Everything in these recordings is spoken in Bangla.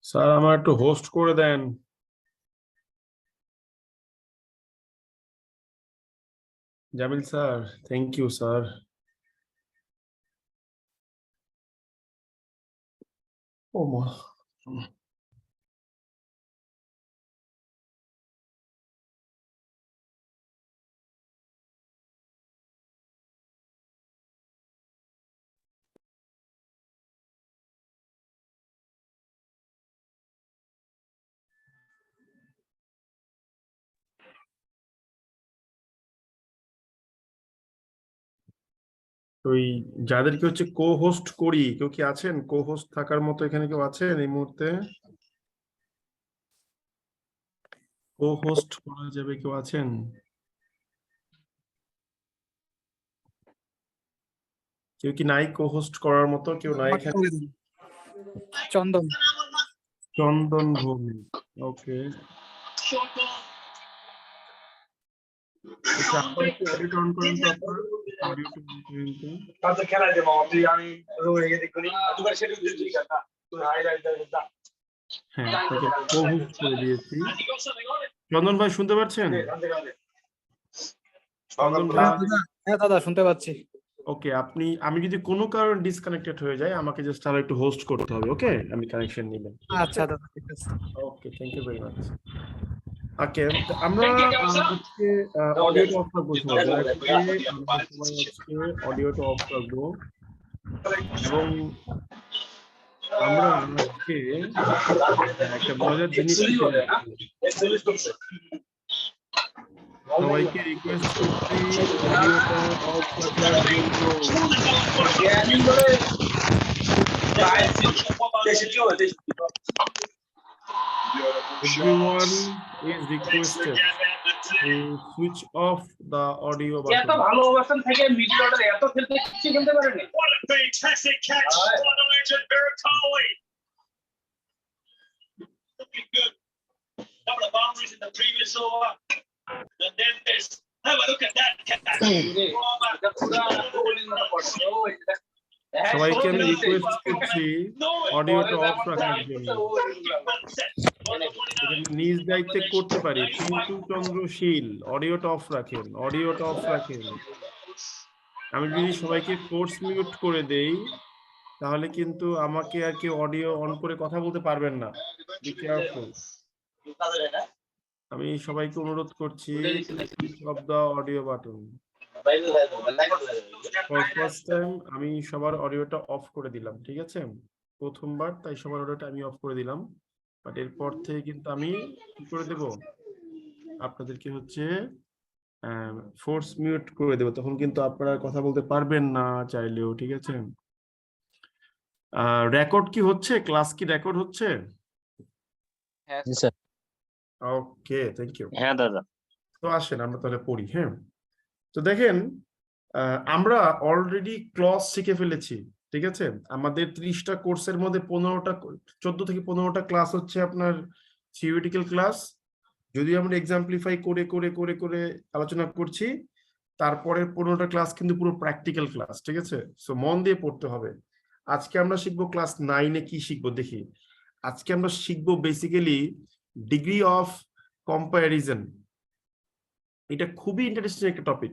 স্যার আমার একটু হোস্ট করে দেন। Jamil sir, thank you sir. ও মা, ওই যাদেরকে হচ্ছে কো হোস্ট করি, কেউ কি আছেন? কো হোস্ট থাকার মতো এখানে কেউ আছেন এই মুহূর্তে? কো হোস্ট করা যাবে, কেউ আছেন? কেউ কি নাই কো হোস্ট করার মতো? কেউ নাই এখানে? চন্দন চন্দন ভৌমিক, ওকে। আপনার একটু অডিও অন করেন তো, আপনার অডিও অন করেন তো। তাতে খেলায় দেবো তুই আমি রয়ে গেছি করি দুবার সেটা দিচ্ছি কথা তুই হাইলাইট দা হ্যাঁ, আপনাকে কো হোস্ট করে দিয়েছি। চন্দন ভাই শুনতে পাচ্ছেন? চন্দন ভাই, হ্যাঁ দাদা শুনতে পাচ্ছি। ওকে। আমি যদি কোনো কারণে ডিসকানেক্টেড হয়ে যায় আমাকে জাস্ট আরো একটু হোস্ট করতে হবে, ওকে? আমি কানেকশন নেবেন। আচ্ছা দাদা ঠিক আছে। ওকে, থ্যাংক ইউ ভেরি মাচ। ওকে, আমরা আজকে অডিওটা অফ রাখবো সবাই, দয়া করে আমরা সবাই আজকে অডিওটা অফ রাখবো। এবং আমরা আজকে একটা মজার জিনিস সবাইকে রিকোয়েস্ট করছি অডিওটা অফ রাখার জন্য। Everyone is requested to switch off the audio button. এত ভালো অবস্থান থেকে মিডল অর্ডারে এত খেলতে কিছু খেলতে পারেনি। What a fantastic catch for the legend Bertoli. Looking good. Couple of boundaries in the previous over. And then this. Have a look at that catch. সবাইকে আমি রিকোয়েস্ট করছি অডিওটা অফ রাখার জন্য। নিজ দায়িত্বে করতে পারি, কিন্তু চন্দ্রশীল অডিওটা অফ রাখেন, অডিওটা অফ রাখেন। আমি যদি সবাইকে ফোর্স মিউট করে দেই তাহলে কিন্তু আমাকে আর কেউ অডিও অন করে কথা বলতে পারবেন না। Be careful. আমি সবাইকে অনুরোধ করছি switch off the audio button. For first time আমি সবার অডিওটা অফ করে দিলাম, ঠিক আছে? প্রথমবার, তাই সবার অডিওটা আমি অফ করে দিলাম। বাট এরপর থেকে কিন্তু আমি কি করে দেব, আপনাদেরকে হচ্ছে ফোর্স মিউট করে দেব, তখন কিন্তু আপনারা কথা বলতে পারবেন না চাইলেও, ঠিক আছে? রেকর্ড কি হচ্ছে? ক্লাস কি রেকর্ড হচ্ছে? হ্যাঁ স্যার। Okay, thank you. হ্যাঁ দাদা। তো আসেন আমরা তাহলে পড়ি। হ্যাঁ, তো দেখেন আমরা অলরেডি ক্লজ শিখে ফেলেছি, ঠিক আছে? আমাদের 30টা কোর্সের মধ্যে 14 থেকে 15টা ক্লাস হচ্ছে আপনার থিওরিটিক্যাল ক্লাস। যদি আমরা এক্সাম্পলিফাই করে করে করে করে আলোচনা করছি, তারপরে 15টা ক্লাস কিন্তু পুরো প্র্যাকটিক্যাল ক্লাস, ঠিক আছে? সো মন দিয়ে পড়তে হবে। আজকে আমরা শিখবো ক্লাস 9-এ কি শিখবো দেখি। আজকে আমরা শিখবো বেসিক্যালি ডিগ্রি অফ কম্পারিজন। এটা খুবই ইন্টারেস্টিং একটা টপিক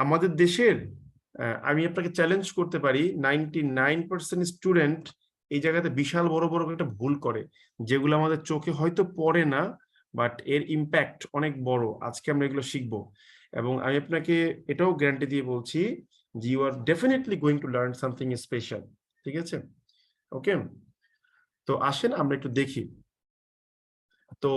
আমাদের দেশের। আমি আপনাকে চ্যালেঞ্জ করতে পারি 99% স্টুডেন্ট এই জায়গাতে বিশাল বড় বড় একটা ভুল করে, যেগুলো আমাদের চোখে হয়তো পড়ে না, বাট এর ইম্প্যাক্ট অনেক বড়। আজকে আমরা এগুলো শিখবো এবং আমি আপনাকে এটাও গ্যারান্টি দিয়ে বলছি যে you are definitely going to learn something special, ঠিক আছে? ওকে, তো আসেন আমরা একটু দেখি। তো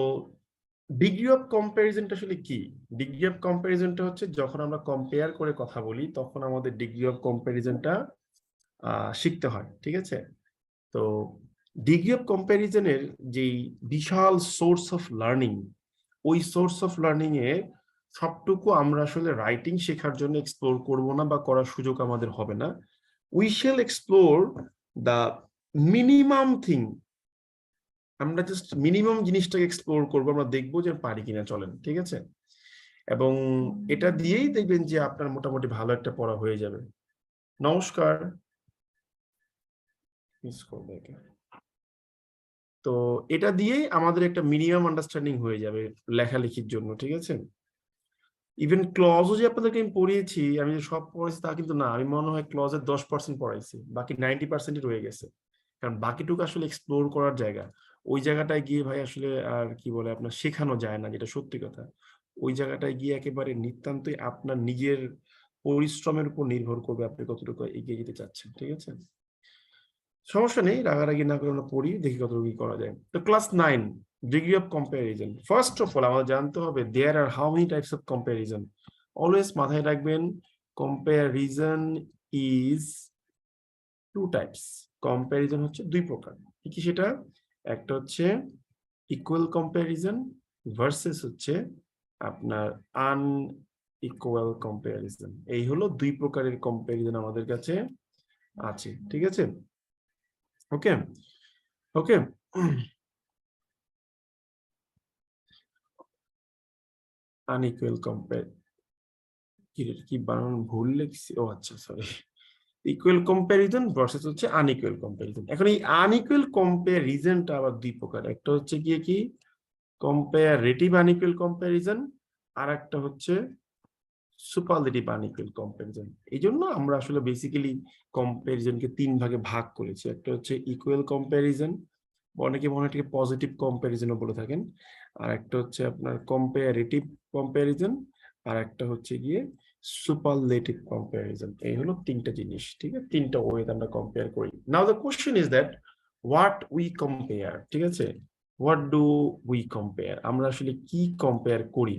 ডিগ্রি অফ কম্পারিজনটা আসলে কি? ডিগ্রি অফ কম্পারিজনটা হচ্ছে যখন আমরা কম্পেয়ার করে কথা বলি তখন আমাদের ডিগ্রি অফ কম্পারিজনটা শিখতে হয়, ঠিক আছে? তো ডিগ্রি অফ কম্পারিজনের যেই বিশাল সোর্স অফ লার্নিং, ওই সোর্স অফ লার্নিং এ সবটুকু আমরা আসলে রাইটিং শেখার জন্য এক্সপ্লোর করব না বা করার সুযোগ আমাদের হবে না। We shall explore the minimum thing. আমরা জাস্ট মিনিমাম জিনিসটাকে এক্সপ্লোর করবো, আমরা দেখবো যে পারি কিনা, চলেন, ঠিক আছে? এবং এটা দিয়েই দেখবেন যে আপনার মোটামুটি ভালো একটা পড়া হয়ে যাবে। নমস্কার। মিস করবে। তো এটা দিয়েই আমাদের একটা মিনিমাম আন্ডারস্ট্যান্ডিং হয়ে যাবে লেখালেখির জন্য, ঠিক আছে? ইভেন ক্লজও যে আপনাদেরকে আমি পড়িয়েছি, আমি যে সব পড়েছি তা কিন্তু না, আমি মনে হয় ক্লজের 10% পড়াইছি, বাকি 90%ই রয়ে গেছে। কারণ বাকিটুকু আসলে এক্সপ্লোর করার জায়গা, ওই জায়গাটায় গিয়ে ভাই আসলে আর কি বলে আপনার শেখানো যায় না, যেটা সত্যি কথা। ওই জায়গাটায় গিয়ে একেবারে নিতান্তই আপনার নিজের পরিশ্রমের উপর নির্ভর করবে আপনি কতটুকু এগিয়ে যেতে চাচ্ছেন, ঠিক আছে? সমস্যা নেই, রাগারাগি না করে আমরা পড়ি, দেখি কতটুকু কি করা যায়। তো class 9, degree of comparison. First of all আমাদের জানতে হবে there are how many types of comparison. Always মাথায় রাখবেন, comparison is two types. Comparison হচ্ছে দুই প্রকার। কি কি সেটা? একটা হচ্ছে ইকুয়াল কম্প্যারিজন ভার্সেস হচ্ছে আপনার আনইকুয়াল কম্প্যারিজন। এই হলো দুই প্রকারের কম্প্যারিজন আমাদের কাছে আছে, ঠিক আছে? ওকে ওকে। আনইকুয়াল কম্পেয়ার, কি বানান ভুল লিখছি? ও আচ্ছা, সরি। ইকুয়াল কম্প্যারিজন ভার্সেস হচ্ছে আনইকুয়াল কম্প্যারিজন। এখন এই আনইকুয়াল কম্প্যারিজনটা আবার দুই প্রকার। একটা হচ্ছে গিয়ে কি কম্পারেটিভ আনইকুয়াল কম্প্যারিজন, আর একটা হচ্ছে সুপারলেটিভ আনইকুয়াল কম্প্যারিজন। এই জন্য আমরা আসলে বেসিক্যালি কম্প্যারিজনকে তিন ভাগে ভাগ করেছি। একটা হচ্ছে ইকুয়াল কম্প্যারিজন, অনেকে মনে হয় এটাকে পজিটিভ কম্প্যারিজনও বলে থাকেন, আর একটা হচ্ছে আপনার কম্পারেটিভ কম্প্যারিজন, আর একটা হচ্ছে গিয়ে সুপারলেটিভ কম্প্যারিজন। এই হলো তিনটা জিনিস, ঠিক আছে? তিনটা ওয়েতে আমরা কম্পেয়ার করি। Now the question is that what we compare, ঠিক আছে? হোয়াট ডু উই কম্পেয়ার, আমরা আসলে কি কম্পেয়ার করি?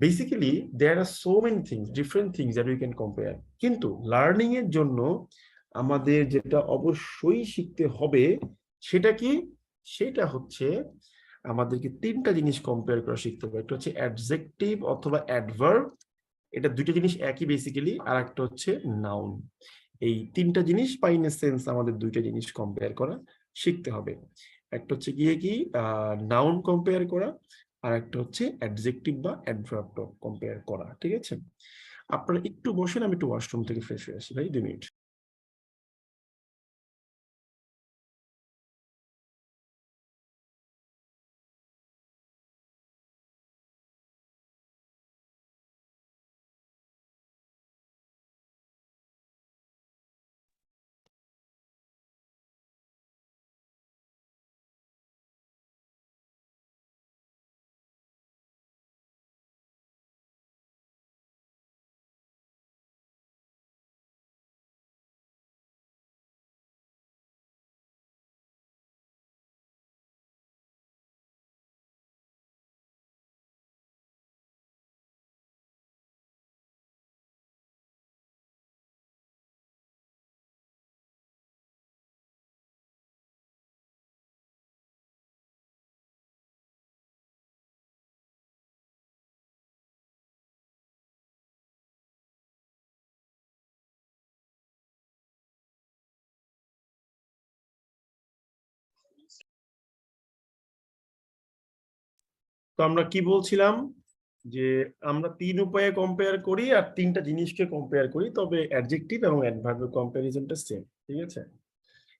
Basically there are so many things, different things that we can compare. কিন্তু লার্নিং এর জন্য আমাদের যেটা অবশ্যই শিখতে হবে সেটা কি? সেটা হচ্ছে আমাদেরকে তিনটা জিনিস কম্পেয়ার করা শিখতে হবে। একটা হচ্ছে অ্যাডজেক্টিভ অথবা অ্যাডভার্ব, এটা দুইটা জিনিস একই বেসিক্যালি, আর একটা হচ্ছে নাউন। এই তিনটা জিনিস বা ইন এ সেন্স আমাদের দুইটা জিনিস কম্পেয়ার করা শিখতে হবে। একটা হচ্ছে গিয়ে কি নাউন কম্পেয়ার করা, আর একটা হচ্ছে অ্যাডজেক্টিভ বা অ্যাডভার্ব কম্পেয়ার করা, ঠিক আছে? আপনারা একটু বসেন, আমি একটু ওয়াশরুম থেকে ফ্রেশ হয়ে আসি ভাই, 2 মিনিট। তো আমরা কি বলছিলাম? যে আমরা তিন উপায়ে কম্পেয়ার করি আর তিনটা জিনিসকে কম্পেয়ার করি, তবে অ্যাডজেক্টিভ এবং অ্যাডভার্বের কম্প্যারিজনটা সেম, ঠিক আছে?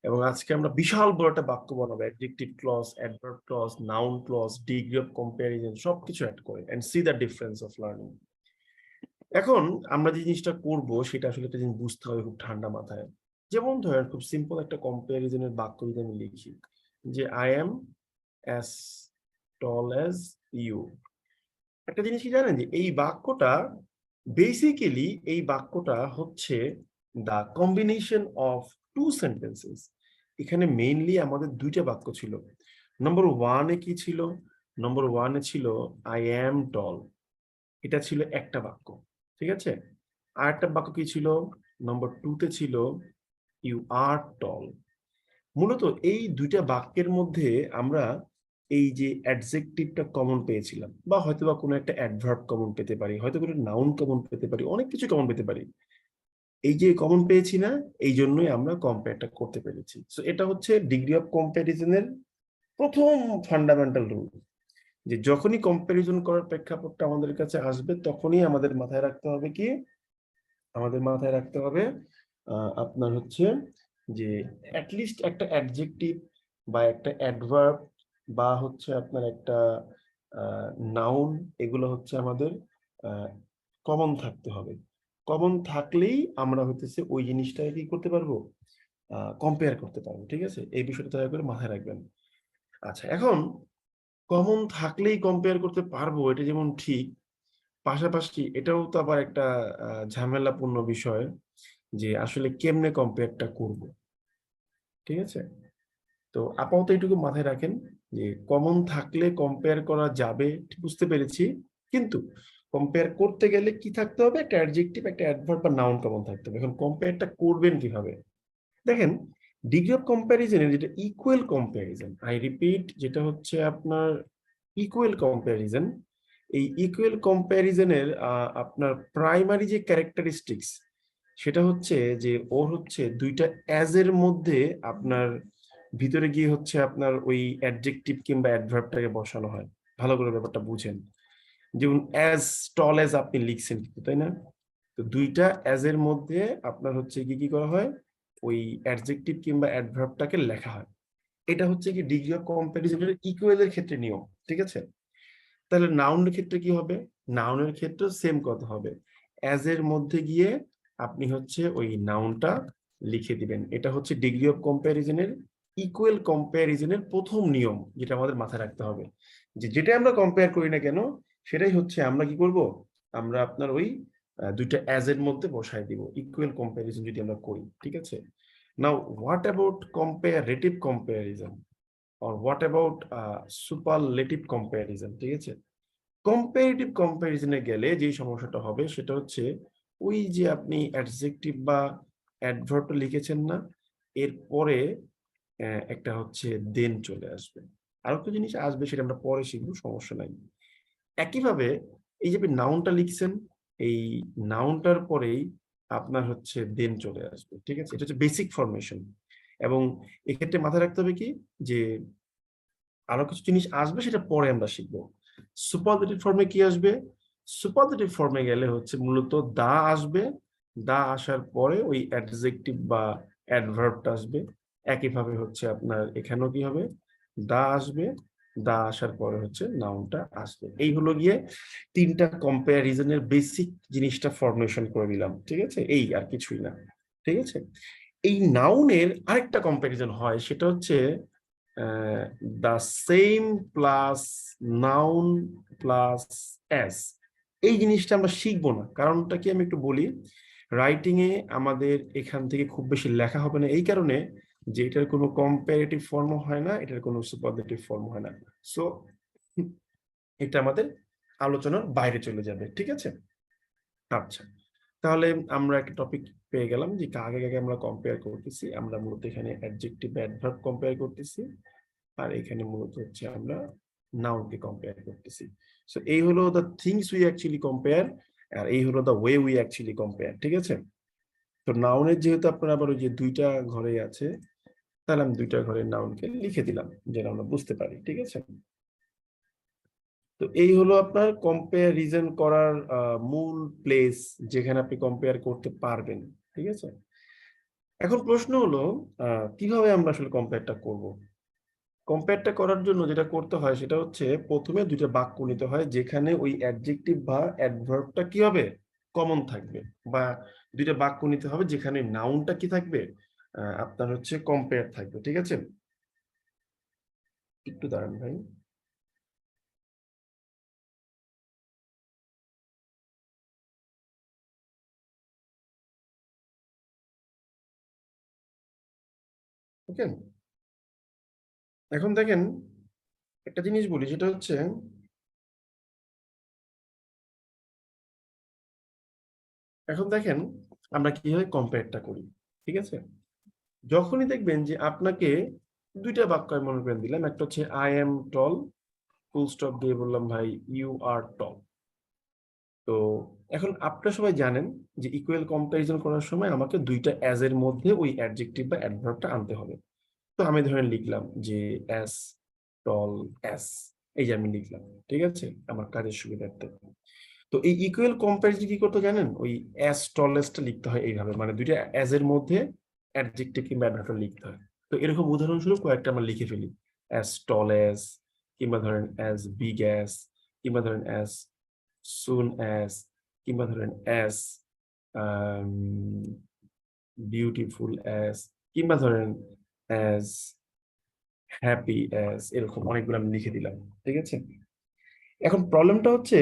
এবং আজকে আমরা বিশাল বড় একটা বাক্য বানাবো, adjective clause, adverb clause, noun clause, degree of comparison সবকিছু অ্যাড করে, and see the difference of learning. এখন আমরা যে জিনিসটা করব সেটা আসলে একটা জিনিস বুঝতে হবে খুব ঠান্ডা মাথায়। যেমন ধরেন খুব সিম্পল একটা কম্প্যারিজনের বাক্য যদি আমি লিখি যে I am as tall as you, একটা জিনিস কি জানেন যে এই বাক্যটা বেসিক্যালি এই বাক্যটা হচ্ছে দা কম্বিনেশন অফ টু সেন্টেন্সেস। এখানে মেইনলি আমাদের দুইটা বাক্য ছিল। নম্বর ওয়ানে কি ছিল? নম্বর ওয়ানে ছিল আই অ্যাম টল, এটা ছিল একটা বাক্য, ঠিক আছে? আর একটা বাক্য কি ছিল? নম্বর 2তে ছিল ইউ আর টল। মূলত এই দুইটা বাক্যের মধ্যে আমরা এই যে অ্যাডজেক্টিভটা কমন পেয়েছিলাম, বা হয়তো বা কোনো একটা অ্যাডভার্ব কমন পেতে পারি, হয়তো কোনো নাউন কমন পেতে পারি, অনেক কিছু কমন পেতে পারি। এই যে কমন পেয়েছি না, এই জন্যই আমরা কম্পেয়ারটা করতে পেরেছি। সো এটা হচ্ছে ডিগ্রি অফ কম্প্যারিজনের প্রথম ফান্ডামেন্টাল রুল, যে যখনই কম্প্যারিজন করার প্রেক্ষাপটটা আমাদের কাছে আসবে তখনই আমাদের মাথায় রাখতে হবে কি? আমাদের মাথায় রাখতে হবে আপনার হচ্ছে যে অ্যাটলিস্ট একটা অ্যাডজেক্টিভ বা একটা অ্যাডভার্ব বা হচ্ছে আপনার একটা নাউন, এগুলো হচ্ছে আমাদের কমন থাকতে হবে। কমন থাকলেই আমরা হইতেছে ওই জিনিসটাকে কি করতে পারবো, কম্পেয়ার করতে পারবো। ঠিক আছে, এই বিষয়টা দয়া করে মাথায় রাখবেন। আচ্ছা, এখন কমন থাকলেই কম্পেয়ার করতে পারবো, এটা যেমন ঠিক, পাশাপাশি এটাও তো আবার একটা ঝামেলাপূর্ণ বিষয় যে আসলে কেমনে কম্পেয়ারটা করব। ঠিক আছে, তো আপাতত এইটুকু মাথায় রাখেন যে কমন থাকলে কম্পেয়ার করা যাবে, ঠিক বুঝতে পেরেছি, কিন্তু কম্পেয়ার করতে গেলে কি থাকতে হবে, একটা অ্যাডজেক্টিভ, একটা অ্যাডভার্ব বা নাউন কমন থাকতে হবে। এখন কম্পেয়ারটা করবেন কিভাবে, দেখেন, ডিগ্রি অফ কম্প্যারিজনের যেটা ইকুয়াল কম্প্যারিজন, আই রিপিট, যেটা হচ্ছে আপনার ইকুয়াল কম্প্যারিজন, এই ইকুয়াল কম্প্যারিজনের আপনার প্রাইমারি যে ক্যারেক্টারিস্টিক্স, সেটা হচ্ছে যে ওর হচ্ছে দুইটা অ্যাজ এর মধ্যে আপনার ভিতরে গিয়ে হচ্ছে আপনার ওই অ্যাডজেক্টিভ কিংবা অ্যাডভার্বটাকে বসানো হয়। ভালো করে ব্যাপারটা বুঝেন। যেমন অ্যাজ টল অ্যাজ আপনি লিখছেন কিন্তু, তাই না? তো দুইটা অ্যাজ এর মধ্যে আপনার হচ্ছে কি কি করা হয়, ওই অ্যাডজেক্টিভ কিংবা অ্যাডভার্বটাকে লেখা হয়। এটা হচ্ছে কি ডিগ্রি অফ কম্প্যারিজনের ইকুয়ালের ক্ষেত্রে নিয়ম। ঠিক আছে, তাহলে নাউনের ক্ষেত্রে কি হবে, নাউনের ক্ষেত্রে সেম কথা হবে, অ্যাজ এর মধ্যে গিয়ে আপনি হচ্ছে ওই নাউনটা লিখে দিবেন। এটা হচ্ছে ডিগ্রি অফ কম্প্যারিজনের ইকুয়াল কম্প্যারিজনের প্রথম নিয়ম, যেটা আমাদের মাথায় রাখতে হবে, যে যেটা আমরা কম্পেয়ার করি না কেন, সেটাই হচ্ছে আমরা কি করব, আমরা আপনার ওই দুইটা অ্যাজ এর মধ্যে বসায় দিব, ইকুয়াল কম্প্যারিজন যদি আমরা করি। ঠিক আছে, now what about comparative comparison, or what about superlative comparison? ঠিক আছে, কম্পারেটিভ কম্প্যারিজনে গেলে যে সমস্যাটা হবে সেটা হচ্ছে ওই যে আপনি অ্যাডজেক্টিভ বা অ্যাডভার্বটা লিখেছেন না, এরপরে একটা হচ্ছে দেন চলে আসবে, আরো একটা জিনিস আসবে, সেটা আমরা পরে শিখবো, সমস্যা নাই। একইভাবে এই যে আপনি নাউনটা লিখছেন, এই নাউনটার পরেই আপনার হচ্ছে দেন চলে আসবে। ঠিক আছে, এটা হচ্ছে বেসিক ফরমেশন। এবং এক্ষেত্রে মাথায় রাখতে হবে কি, যে আরো কিছু জিনিস আসবে, সেটা পরে আমরা শিখবো। সুপারলেটিভ ফর্মে কি আসবে, সুপারলেটিভ ফর্মে গেলে হচ্ছে মূলত দা আসবে, দা আসার পরে ওই অ্যাডজেক্টিভ বা অ্যাডভার্বটা আসবে। একইভাবে হচ্ছে আপনার এখানেও কি হবে, দা আসবে, দা আসার পরে হচ্ছে নাউনটা আসবে। এই হলো গিয়ে তিনটা কম্প্যারিজনের বেসিক জিনিসটা ফরমেশন করে দিলাম। ঠিক আছে, এই আর কিছুই না। ঠিক আছে, এই নাউনের আরেকটা কম্প্যারিজন হয়, সেটা হচ্ছে the same plus noun plus as. এই জিনিসটা আমরা শিখবো না, কারণটা কি আমি একটু বলি। রাইটিং এ আমাদের এখান থেকে খুব বেশি লেখা হবে না, এই কারণে যে এটার কোনো কম্পারেটিভ ফর্ম হয় না, এটার কোনো সুপারলেটিভ ফর্ম হয় না। সো এটা আমাদের আলোচনার বাইরে চলে যাবে। ঠিক আছে, আচ্ছা, তাহলে আমরা একটা টপিক পেয়ে গেলাম যে কাকে কাকে আমরা কম্পেয়ার করতেছি। আমরা মূলত এখানে অ্যাডজেক্টিভ অ্যাডভার্ব কম্পেয়ার করতেছি, আর এখানে মূলত হচ্ছে আমরা নাউনকে কম্পেয়ার করতেছি। সো এই হলো the things we actually compare, আর এই হলো the way we actually compare. ঠিক আছে, তো নাউনের যেহেতু আপনার আবার ওই যে দুইটা ঘরে আছে, তাহলে আমি দুইটা ঘরের নাউনকে লিখে দিলাম যেন আমরা বুঝতে পারি। ঠিক আছে, তো এই হলো আপনার কম্পারিজন করার মূল প্লেস, যেখানে আপনি কম্পেয়ার করতে পারবেন। ঠিক আছে, এখন প্রশ্ন হলো কিভাবে আমরা আসলে কম্পেয়ারটা করব। কম্পেয়ারটা করার জন্য যেটা করতে হয় সেটা হচ্ছে প্রথমে দুইটা বাক্য নিতে হয় যেখানে ওই অ্যাডজেক্টিভ বা অ্যাডভার্বটা কি হবে, কমন থাকবে, বা দুইটা বাক্য নিতে হবে যেখানে নাউনটা কি থাকবে, আপনার হচ্ছে কম্পেয়ার থাকবে। ঠিক আছে, একটু দাঁড়ান ভাই। ওকে, এখন দেখেন, একটা জিনিস বলি, সেটা হচ্ছে এখন দেখেন আমরা কিভাবে কম্পেয়ারটা করি। ঠিক আছে, যখনই দেখবেন যে আপনাকে দুইটা বাক্য আমি মনে করে দিলাম, একটা হচ্ছে I am tall, full stop দিয়ে বললাম ভাই ইউ আর টল। তো এখন আপনারা সবাই জানেন যে ইকুয়াল কম্পারিজন করার সময় আমাকে দুইটা অ্যাজ এর মধ্যে ওই অ্যাডজেক্টিভ বা অ্যাডভার্বটা আনতে হবে। তো আমি ধরেন লিখলাম যে অ্যাস টল অ্যাস, এই যে আমি লিখলাম। ঠিক আছে, আমার কাজের সুবিধার্থে। তো এই ইকুয়াল কম্পারিজন কি করতে জানেন, ওই অ্যাস টলেস্টটা লিখতে হয় এইভাবে, মানে দুইটা অ্যাজ এর মধ্যে অ্যাডজেক্টিভ কিংবা অ্যাডভার্বটা লিখতে হয়। তো তো এরকম উদাহরণস্বরূপ কয়েকটা আমরা লিখে ফেলি, as tall as, কিংবা ধরেন as big as, কিংবা ধরেন as soon as, কিংবা ধরেন as beautiful as, কিংবা ধরেন as happy as, এরকম অনেকগুলো আমি লিখে দিলাম, ঠিক আছে। এখন প্রবলেমটা হচ্ছে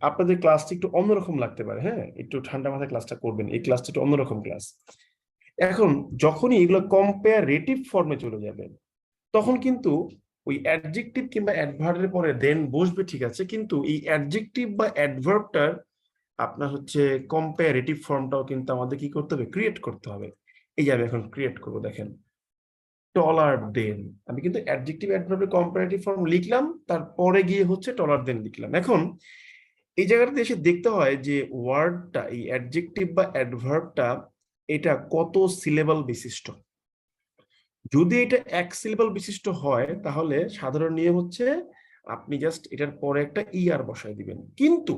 আপনাদের ক্লাসটা একটু অন্যরকম লাগতে পারে, হ্যাঁ, একটু ঠান্ডা মাথায় ক্লাসটা করবেন, এই ক্লাসটা একটু অন্যরকম ক্লাস। এখন যখনই এগুলো কম্পারেটিভ ফর্মে চলে যাবেন তখন কিন্তু ওই অ্যাডজেক্টিভ কিংবা অ্যাডভার্বের পরে দেন বসবে, ঠিক আছে, কিন্তু এই অ্যাডজেক্টিভ বা অ্যাডভার্বটার আপনার হচ্ছে কম্পারেটিভ ফর্মটাও কিন্তু আমাদের কি করতে হবে, ক্রিয়েট করতে হবে। এই যে আমি এখন ক্রিয়েট করবো, দেখেন টলার দেন, আমি কিন্তু অ্যাডজেক্টিভ অ্যাডভার্বের কম্পারেটিভ ফর্ম লিখলাম, তারপরে গিয়ে হচ্ছে টলার দেন লিখলাম। এখন এই জায়গাটাতে এসে দেখতে হয় যে ওয়ার্ডটা, এই অ্যাডজেক্টিভ বা অ্যাডভার্বটা এটা কত সিলেবল বিশিষ্ট। যদি এটা এক সিলেবল বিশিষ্ট হয় তাহলে সাধারণ নিয়ম হচ্ছে আপনি জাস্ট এটার পরে একটা ইআর বসাই দিবেন। কিন্তু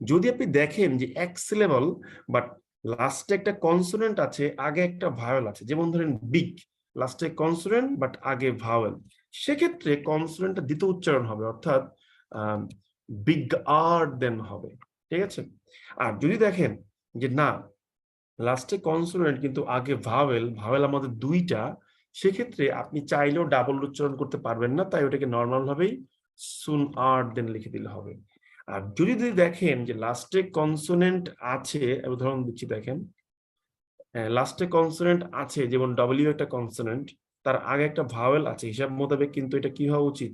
যদি আপনি দেখেন যে এক সিলেবল বাট লাস্টে একটা কনসোনেন্ট আছে, আগে একটা ভাওয়েল আছে, যেমন ধরেন বিগ, লাস্টে কনসোনেন্ট বাট আগে ভাওয়েল, সেক্ষেত্রে কনসোনেন্টটা দ্বিতীয় উচ্চারণ হবে, অর্থাৎ বিগ আর দেন হবে, ঠিক আছে। আর যদি দেখেন যে না, লাস্টে কনসোনেন্ট কিন্তু আগে ভাওয়েল, ভাওয়েল আমাদের দুইটা, সেক্ষেত্রে আপনি চাইলেও ডাবল উচ্চারণ করতে পারবেন না, তাই ওটাকে নর্মাল ভাবেই সুন আর দেন লিখে দিলে হবে। আর যদি দেখেন যে লাস্টে কনসোনেন্ট আছে, উদাহরণ দিচ্ছি, দেখেন লাস্টে কনসোনেন্ট আছে, যেমন ডব্লিউ একটা কনসোনেন্ট, তার আগে একটা ভাওয়েল আছে, হিসাব মোতাবেক কিন্তু এটা কি হওয়া উচিত,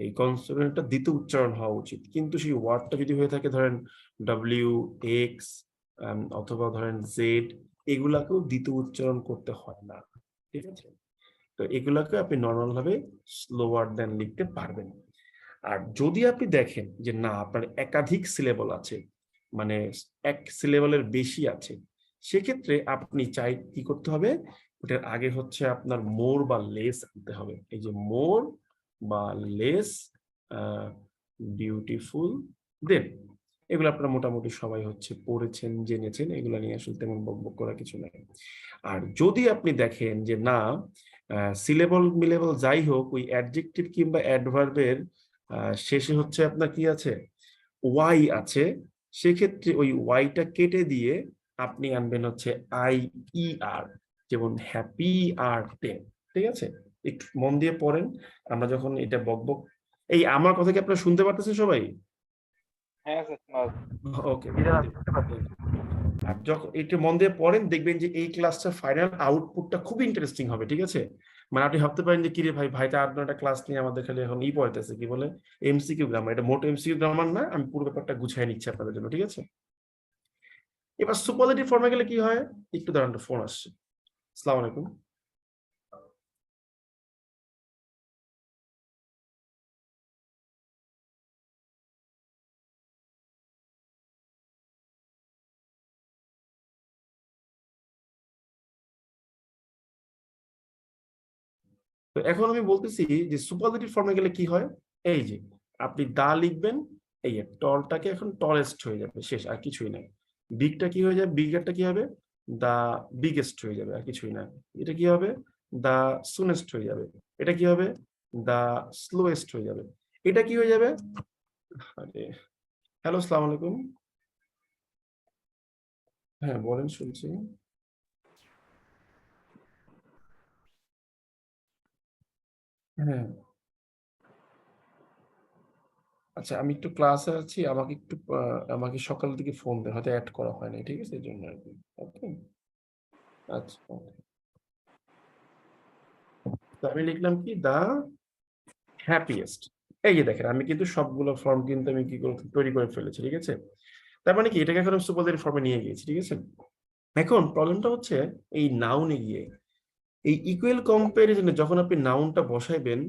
এই কনসোনেন্টটা দ্বিতীয় উচ্চারণ হওয়া উচিত। কিন্তু সেই ওয়ার্ডটা যদি হয়ে থাকে ধরেন ডব্লিউ এক্স অথবা ধরেন জেড, এগুলাকেও দ্বিতীয় উচ্চারণ করতে হয় না, ঠিক আছে। তো এগুলাকে আপনি নর্মাল ভাবে স্লোয়ার দেন লিখতে পারবেন। আর যদি আপনি দেখেন যে না, আপনার একাধিক সিলেবল আছে, মানে এক সিলেবলের বেশি আছে, সেক্ষেত্রে আপনি চাই কি করতে হবে, ওটার আগে হচ্ছে আপনার মোর বা লেস আনতে হবে। এই যে মোর বা লেস, বিউটিফুল দেন, এগুলো আপনারা মোটামুটি সবাই হচ্ছে পড়েছেন, জেনেছেন, এগুলো নিয়ে আসলে তেমন বকবক করা কিছু নাই। আর যদি আপনি দেখেন যে না, সিলেবল মিলেবল যাই হোক, ওই অ্যাডজেক্টিভ কিংবা অ্যাডভার্বের শেষে হচ্ছে আপনার কি আছে, ওয়াই আছে, সেক্ষেত্রে ওই ওয়াইটা কেটে দিয়ে আপনি আনবেন হচ্ছে আই ই আর, যেমন হ্যাপি আর টেন, ঠিক আছে। একটু মন দিয়ে পড়েন, আমরা যখন এটা বকবক, এই আমার কথা কি আপনারা শুনতে পারতেছেন সবাই? হ্যাঁ স্যার। ওকে, আর যখন একটু মন দিয়ে পড়েন দেখবেন যে এই ক্লাসটার ফাইনাল আউটপুটটা খুব ইন্টারেস্টিং হবে, ঠিক আছে। মানে আপনি ভাবতে পারেন যে কিরে ভাই, ভাইটা 8-9টা ক্লাস নিয়ে আমাদের খালি এখন পড়াইতেছে, কি বলে এমসিকিউ গ্রামার, এটা মোট এমসিকিউ গ্রামার না, আমি পুরো ব্যাপারটা গুছিয়ে নিচ্ছি আপনাদের জন্য, ঠিক আছে। এবার সুপারলেটিভ ফর্মে গেলে কি হয়, একটু দাঁড়ান, ফোন আসছে। আসসালামু আলাইকুম। তো এখন আমি বলতেছি যে সুপারলেটিভ ফর্মে গেলে কি হয়, এই যে আপনি দা লিখবেন, এই টলটাকে এখন টলেস্ট হয়ে যাবে, শেষ, আর কিছুই নাই। বিগটা কি হয়ে যাবে, বিগারটা কি হবে, দা বিগেস্ট হয়ে যাবে, আর কিছুই না। এটা কি হবে, দা সুনেস্ট হয়ে যাবে। এটা কি হবে, দা স্লোয়েস্ট হয়ে যাবে। এটা কি হয়ে যাবে, আরে হ্যালো, আসসালামু আলাইকুম। হ্যাঁ বলেন, শুনছি। হ্যাঁ, আচ্ছা, আমি একটু ক্লাসে আছি, আমাকে একটু আমাকে সকাল থেকে ফোন দেন, হয়তো অ্যাড করা হয় না, ঠিক আছে, এই জন্য আর কি। ওকে, আচ্ছা okay. তো আমি লিখলাম কি, দা হ্যাপিয়েস্ট। এই যে দেখেন, আমি কিন্তু সবগুলো ফর্ম কিন্তু আমি কি করে তৈরি করে ফেলেছি, ঠিক আছে। তার মানে কি, এটাকে এখন সুপারলেটিভ ফর্মে নিয়ে গিয়েছি, ঠিক আছে। এখন প্রবলেমটা হচ্ছে এই নাউনে গিয়ে, এই ইকুয়াল কম্পারিজনে যখন আপনি নাউনটা বসাইবেন,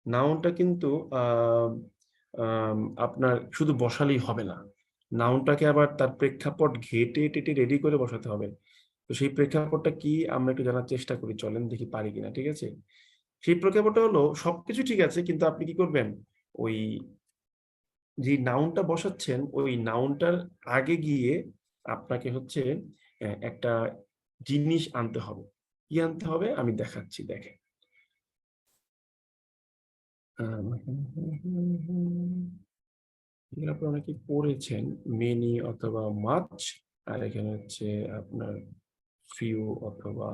নাউনটা কিন্তু আপনার শুধু বসালেই হবে না, নাউনটাকে আবার তার প্রেক্ষাপট ঘেটে টেটে রেডি করে বসাতে হবে। তো সেই প্রেক্ষাপটটা কি আমরা একটু জানার চেষ্টা করি, চলেন দেখি পারি কিনা, ঠিক আছে। সেই প্রেক্ষাপটটা হলো সবকিছু ঠিক আছে, কিন্তু আপনি কি করবেন, ওই যে নাউনটা বসাচ্ছেন ওই নাউনটার আগে গিয়ে আপনাকে হচ্ছে একটা জিনিস আনতে হবে। কি আনতে হবে আমি দেখাচ্ছি, দেখেন। এগুলো আপনারা অনেকে পড়েছেন, মেনি অথবা মাচ, আর এখানে হচ্ছে আপনার ফিউ অথবা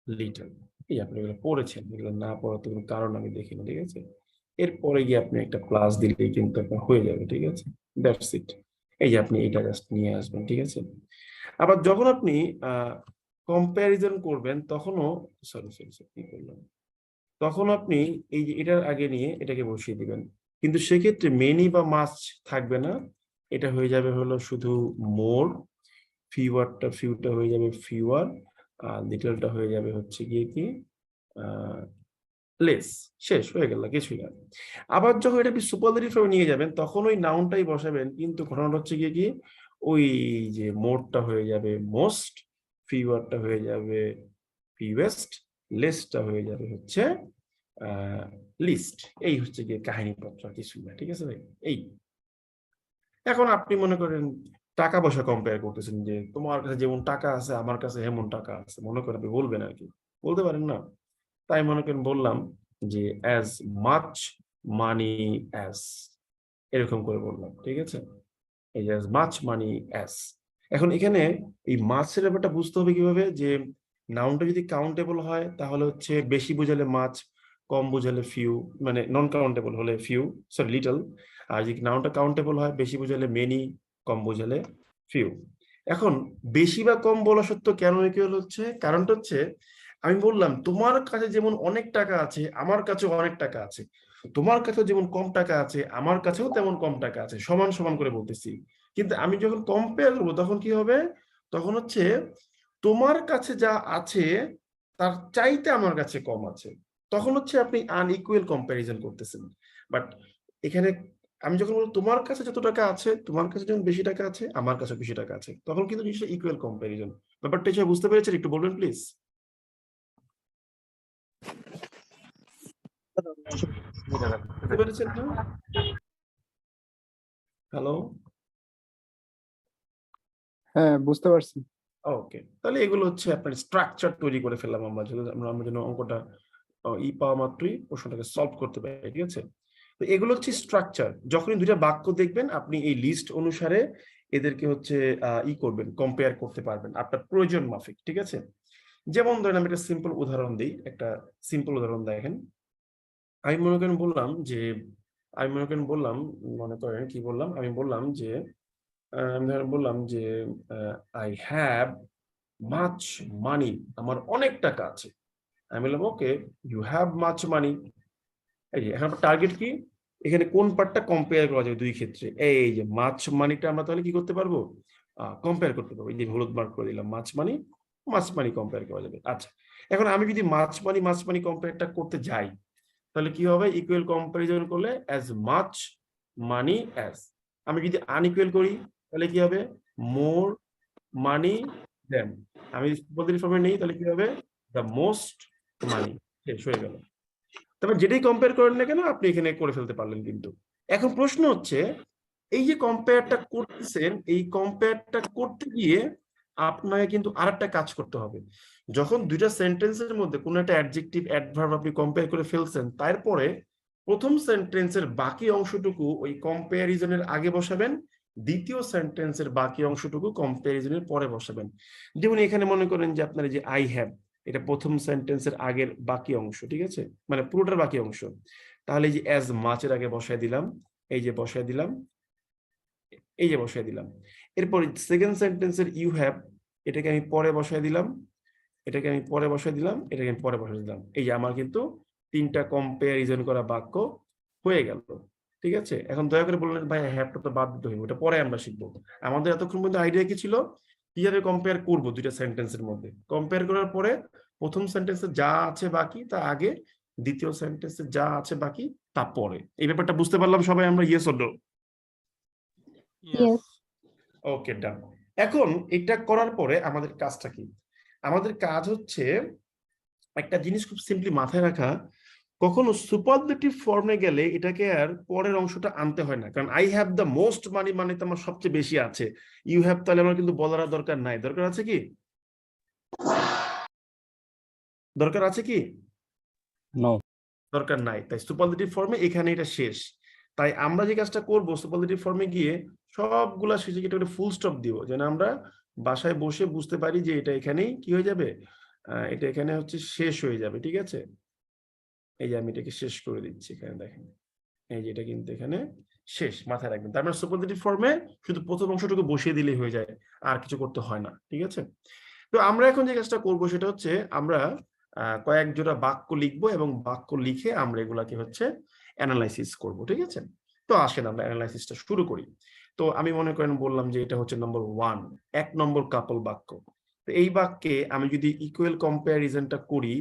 লিটল। এই আপনি এগুলো পড়েছেন, এগুলো না পড়াতে কোনো কারণ আমি দেখিনি, ঠিক আছে। এরপরে গিয়ে আপনি একটা প্লাস দিলেই কিন্তু আপনার হয়ে যাবে, ঠিক আছে। That's it. এই যে আপনি এটা জাস্ট নিয়ে আসবেন, ঠিক আছে। আবার যখন আপনি কম্প্যারিজন করবেন তখনও, সরি সরি সরি কি করলাম, তখন আপনি এই যে এটার আগে নিয়ে এটাকে বসিয়ে দিবেন, কিন্তু সেক্ষেত্রে মেনি বা মাস থাকবে না, এটা হয়ে যাবে হলো শুধু মোর, ফিউটা হয়ে যাবে ফিউয়ার, আর লিটলটা হয়ে যাবে হচ্ছে গিয়ে কি লেস। শেষ হয়ে গেল, কিছুই না। আবার যখন এটা আপনি সুপারলেটিভ ফর্মে নিয়ে যাবেন তখন ওই নাউনটাই বসাবেন, কিন্তু ঘটনাটা হচ্ছে গিয়ে কি, ওই যে মোরটা হয়ে যাবে মোস্ট, ফিউয়ারটা হয়ে যাবে ফিউয়েস্ট, লেসটা হয়ে যাবে হচ্ছে লিস্ট। এই হচ্ছে গিয়ে কাহিনীপত্র, কিছুই না, ঠিক আছে ভাই। এই এখন আপনি মনে করেন টাকা পয়সা কম্পেয়ার করতেছেন, যে তোমার কাছে যেমন টাকা আছে আমার কাছে এমন টাকা আছে, মনে করেন আপনি বলবেন আর কি, বলতে পারেন না। তাই মনে করেন বললাম যে অ্যাজ মাচ মানি অ্যাজ, এরকম করে বললাম, ঠিক আছে। এই যে অ্যাজ মাচ মানি অ্যাজ। এখন এখানে এই মাছের ব্যাপারটা বুঝতে হবে কিভাবে, যে নাউনটা যদি কাউন্টেবল হয় তাহলে হচ্ছে বেশি বোঝালে মাছ, কম বোঝালে ফিউ, মানে নন কাউন্টেবল হলে ফিউ, সরি লিটল। আর যদি নাউনটা কাউন্টেবল হয়, বেশি বোঝালে মেনি, কম বোঝালে ফিউ। এখন বেশি বা কম বলা সত্ত্বেও কেন ইকুয়াল হচ্ছে, কারণটা হচ্ছে আমি বললাম তোমার কাছে যেমন অনেক টাকা আছে আমার কাছেও অনেক টাকা আছে, তোমার কাছে যেমন কম টাকা আছে আমার কাছেও তেমন কম টাকা আছে, সমান সমান করে বলতেছি। কিন্তু আমি যখন কম্পেয়ার করবো তখন কি হবে, তখন হচ্ছে তোমার কাছে যা আছে তার চাইতে আমার কাছে কম আছে, তখন হচ্ছে আপনি আনইকুয়াল কম্প্যারিজন করতেছেন। বাট এখানে আমি যখন বলবো তোমার কাছে যত টাকা আছে, তোমার কাছে যখন বেশি টাকা আছে আমার কাছে বেশি টাকা আছে, তখন কিন্তু জিনিসটা ইকুয়াল কম্প্যারিজন। ব্যাপারটা হিসেবে বুঝতে পেরেছেন? একটু বলবেন প্লিজ। বুঝতে পেরেছেন না? হ্যালো, হ্যাঁ, বুঝতে পারছি। ওকে। তাহলে এগুলো হচ্ছে আপনার স্ট্রাকচার তৈরি করে ফেললাম আমরা, আমরা যেন অঙ্কটা পাওয়া মাত্রই প্রশ্নটাকে সলভ করতে পারি, ঠিক আছে। তো এগুলো হচ্ছে স্ট্রাকচার। যখনই দুইটা বাক্য দেখবেন আপনি এই লিস্ট অনুসারে এদেরকে হচ্ছে করবেন, কম্পেয়ার করতে পারবেন আপনার প্রয়োজন মাফিক, ঠিক আছে। যেমন ধরেন আমি একটা সিম্পল উদাহরণ দিই, একটা সিম্পল উদাহরণ দেখেন। আমি মনে করেন বললাম যে, আমি মনে করেন বললাম, মনে করেন কি বললাম, আমি বললাম যে আমি ধরেন বললাম যে আই হ্যাভ মাচ মানি, আমার অনেক টাকা আছে। আমি বললাম ওকে, ইউ হ্যাভ মাচ মানি। এই যে এখন টার্গেট কি, এখানে কোন পার্টটা কম্পেয়ার করা যাবে দুই ক্ষেত্রে, এই যে মাছ মানিটা আমরা তাহলে কি করতে পারবো, কম্পেয়ার করতে পারবো। এই যে হলুদ মার্ক করে দিলাম, মাছ মানি কম্পেয়ার করা যাবে। আচ্ছা, এখন আমি যদি মাছ মানি কম্পেয়ারটা করতে যাই তাহলে কি হবে, ইকুয়াল কম্পারিজন করলে অ্যাজ মাচ মানি অ্যাজ। আমি যদি আনইকুয়াল করি তাহলে কি হবে, মোর মানি দেন। আমি পজিটিভ ফর্মে নেই তাহলে কি হবে, দ্য মোস্ট মানি। শেষ হয়ে গেল। তবে যেটাই কম্পেয়ার করেন না কেন আপনি এখানে করে ফেলতে পারলেন। কিন্তু এখন প্রশ্ন হচ্ছে, এই যে কম্পেয়ারটা করতেছেন, এই কম্পেয়ারটা করতে গিয়ে আপনাকে কিন্তু আরেকটা কাজ করতে হবে। যখন দুইটা সেন্টেন্সের মধ্যে কোনো একটা অ্যাডজেক্টিভ অ্যাডভার্ব আপনি কম্পেয়ার করে ফেলছেন, তারপরে প্রথম সেন্টেন্সের বাকি অংশটুকু ওই কম্পেয়ারিজনের আগে বসাবেন, দ্বিতীয় সেন্টেন্সের বাকি অংশটুকু কম্পেয়ারিজনের পরে বসাবেন। যেমন এখানে মনে করেন যে আপনার যে আই হ্যাভ, এটা প্রথম সেন্টেন্সের আগের বাকি অংশ, ঠিক আছে, মানে পুরোটার বাকি অংশ। তাহলে এই যে অ্যাজ মাচের আগে বসায় দিলাম, এই যে বসায় দিলাম, এই যে বসায় দিলাম। এরপর সেকেন্ড সেন্টেন্সের ইউ হ্যাভ, এটাকে আমি পরে বসায় দিলাম, এটাকে আমি পরে বসায় দিলাম, এটাকে আমি পরে বসায় দিলাম। এই যে আমার কিন্তু তিনটা কম্পেয়ারিজন করা বাক্য হয়ে গেল, ঠিক আছে। এখন দয়া করে বললেন ভাই হ্যাভটা তো বাদ দিতে হবে, ওটা পরে আমরা শিখবো। আমাদের এতক্ষণ মধ্যে আইডিয়া কি ছিল, কিভাবে কম্পেয়ার করব দুইটা সেন্টেন্সের মধ্যে। কম্পেয়ার করার পরে প্রথম সেন্টেন্সে যা আছে বাকি তা আগে, দ্বিতীয় সেন্টেন্সে যা আছে বাকি তা পরে। এই ব্যাপারটা বুঝতে পারলাম সবাই আমরা? Yes or no? Yes. Okay, done. এখন এটা করার পরে আমাদের কাজটা কি, আমাদের কাজ হচ্ছে একটা জিনিস খুব সিম্পলি মাথায় রাখা, কখনো সুপারলেটিভ ফর্মে গেলে এটাকে আর পরের অংশটা আনতে হয় না। কারণ আই হ্যাভ দ্য মোস্ট মানি মানে তো আমার সবচেয়ে বেশি আছে, ইউ হ্যাভ তাহলে আমার কিন্তু বলার দরকার নাই। দরকার আছে কি, দরকার আছে কি? No. দরকার নাই, তাই সুপারলেটিভ ফর্মে এখানে এটা শেষ। তাই আমরা যে কাজটা করব, সুপারলেটিভ ফর্মে গিয়ে সবগুলা শেষে এটা একটা ফুল স্টপ দিব, যেন আমরা বাসায় বসে বুঝতে পারি যে এটা এখানেই কি হয়ে যাবে, এটা এখানে হচ্ছে শেষ হয়ে যাবে। ঠিক আছে, এই যে আমি এটাকে শেষ করে দিচ্ছি, এখানে দেখেন, এই যে এটা কিন্তু এখানে শেষ, মাথায় রাখবেন। তার মানে সুপারলেটিভ ফর্মে শুধু প্রথম অংশটুকু বসিয়ে দিলেই হয়ে যায়, আর কিছু করতে হয় না। ঠিক আছে, তো আমরা এখন যে কাজটা করব সেটা হচ্ছে আমরা কয়েক জোড়া বাক্য লিখবো এবং বাক্য লিখে আমরা এগুলাকে হচ্ছে অ্যানালাইসিস করব। ঠিক আছে, তো আসেন আমরা অ্যানালাইসিসটা শুরু করি। তো আমি মনে করেন বললাম যে এটা হচ্ছে নম্বর 1, 1 নম্বর কাপল বাক্য। তো এই বাক্যে আমি যদি ইকুয়াল কম্প্যারিজনটা করি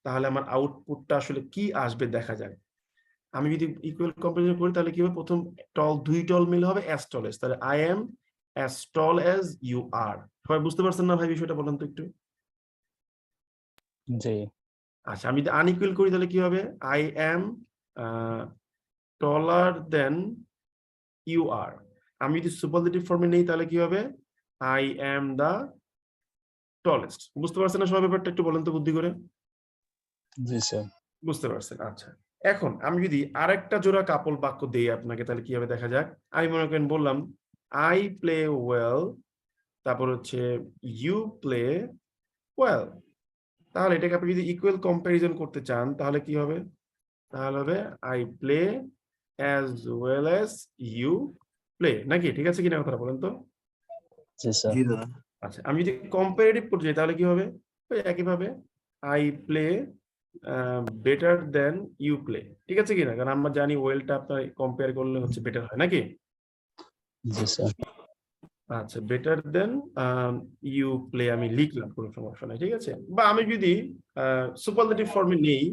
তাহলে আমার আউটপুটটা আসলে কি আসবে দেখা যায়। আমি যদি ইকুয়াল কম্প্যারিজন করি তাহলে কি হবে, প্রথম টল, দুই টল মিলে হবে অ্যাজ টল এস, তাহলে I am as tall as you are. সবাই বুঝতে পারছেন না ভাই বিষয়টা, বলেন তো একটু। জি। আচ্ছা, আমি যদি আনইকুয়াল করি তাহলে কি হবে, I am taller than you are. আমি যদি সুপারলেটিভ ফর্মে নেই তাহলে কি হবে, আই এম দা টলেস্ট। বুঝতে পারছেন না সবাই ব্যাপারটা, একটু বলেন তো বুদ্ধি করে। জি স্যার। বুঝতে পারছেন, আচ্ছা। এখন আমি যদি আরেকটা জোড়া কাপল বাক্য দেই আপনাকে তাহলে কি হবে দেখা যাক। আমি মনে করেন বললাম আই প্লে ওয়েল, তারপর হচ্ছে ইউ প্লে ওয়েল। তাহলে এটাকে আপনি যদি ইকুয়াল কম্প্যারিজন করতে চান তাহলে কি হবে, তাহলে হবে I play as well as you play, নাকি? ঠিক আছে কিনা কথাটা বলেন তো। জি স্যার। আচ্ছা, আমি যদি কম্পারেটিভ করতে চাই তাহলে কি হবে, ওই একইভাবে I play better than you play. ঠিক আছে কিনা, কারণ আমরা জানি ওয়েলটা আপনার কম্পেয়ার করলে হচ্ছে বেটার হয়, নাকি? জি স্যার। আচ্ছা, বেটার দেন ইউ প্লে আমি লিখলাম, কোনো সমস্যা নাই। ঠিক আছে, বা আমি যদি সুপারলেটিভ ফর্মে নেই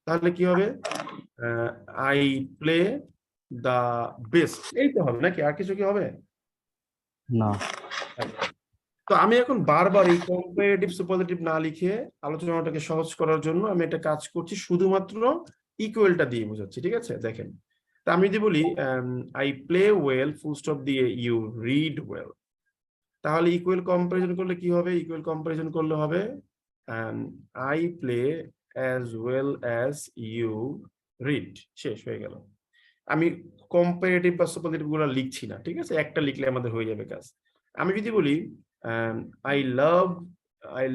তাহলে কি হবে, আই প্লে দা বেস্ট, এই তো হবে, নাকি? আর কিছু কি হবে না। তো আমি এখন বারবার এই কম্পারেটিভ সুপারলেটিভ না লিখে আলোচনাটাকে সহজ করার জন্য আমি একটা কাজ করছি, শুধুমাত্র ইকুয়ালটা দিয়ে বোঝাচ্ছি। ঠিক আছে, দেখেন, তা আমি যদি বলি I play well full stop দিয়ে ইউ রিড ওয়েল, তাহলে ইকুয়াল কম্পারিজন করলে কি হবে, ইকুয়াল কম্পারিজন করলে হবে I play as well as you read, শেষ হয়ে গেল। আমি কম্পারেটিভ বা সুপারলেটিভ গুলো লিখছি না। ঠিক আছে, একটা লিখলে আমাদের হয়ে যাবে কাজ। আমি যদি বলি আই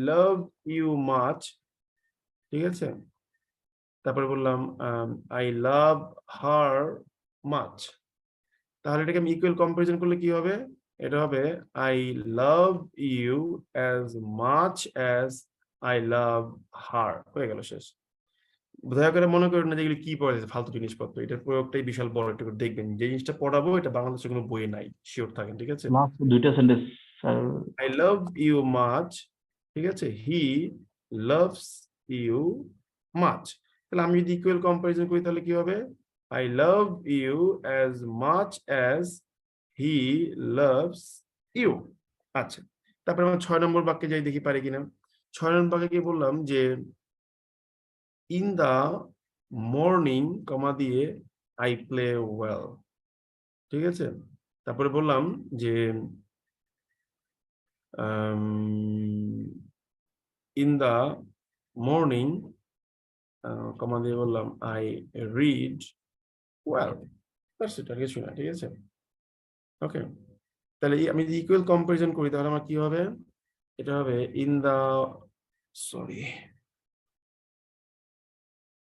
লাভ ইউ মাচ, ঠিক আছে, তারপরে বললাম আই লাভ হার মাচ, তাহলে এটাকে আমি ইকুয়াল কম্পারিজন করলে কি হবে, এটা হবে I love you as much as I love her, হয়ে গেল, শেষ। দয়া করে মনে করেন না যে এগুলো কি পড়া যাচ্ছে ফালতু জিনিসপত্র, এটার প্রয়োগটাই বিশাল বড়, একটু করে দেখবেন। যে জিনিসটা পড়াবো এটা বাংলাদেশের কোনো বইয়ে নাই, শিওর থাকেন। ঠিক আছে, লাস্ট দুইটা sentence sir. I love you much, ঠিক আছে, হি লাভস ইউ মাচ। তাহলে আমি যদি ইকুয়াল কম্পারিজন করি তাহলে কি হবে, I love you as much as he loves you. আচ্ছা, তারপরে আমরা 6 নম্বর বাক্যে যাই, দেখি পারি কিনা। 6 নম্বর বাক্যে কি বললাম যে ইন দা মর্নিং কমা দিয়ে আই প্লে ওয়েল। ঠিক আছে, তারপরে বললাম যে ইন দা মর্নিং কমা দিয়ে বললাম আই রিড ওয়েল, সেটা কিছু না। ঠিক আছে, ওকে, তাহলে আমি যদি ইকুয়াল কম্পারিজন করি তাহলে আমার কি হবে, এটা হবে in the sorry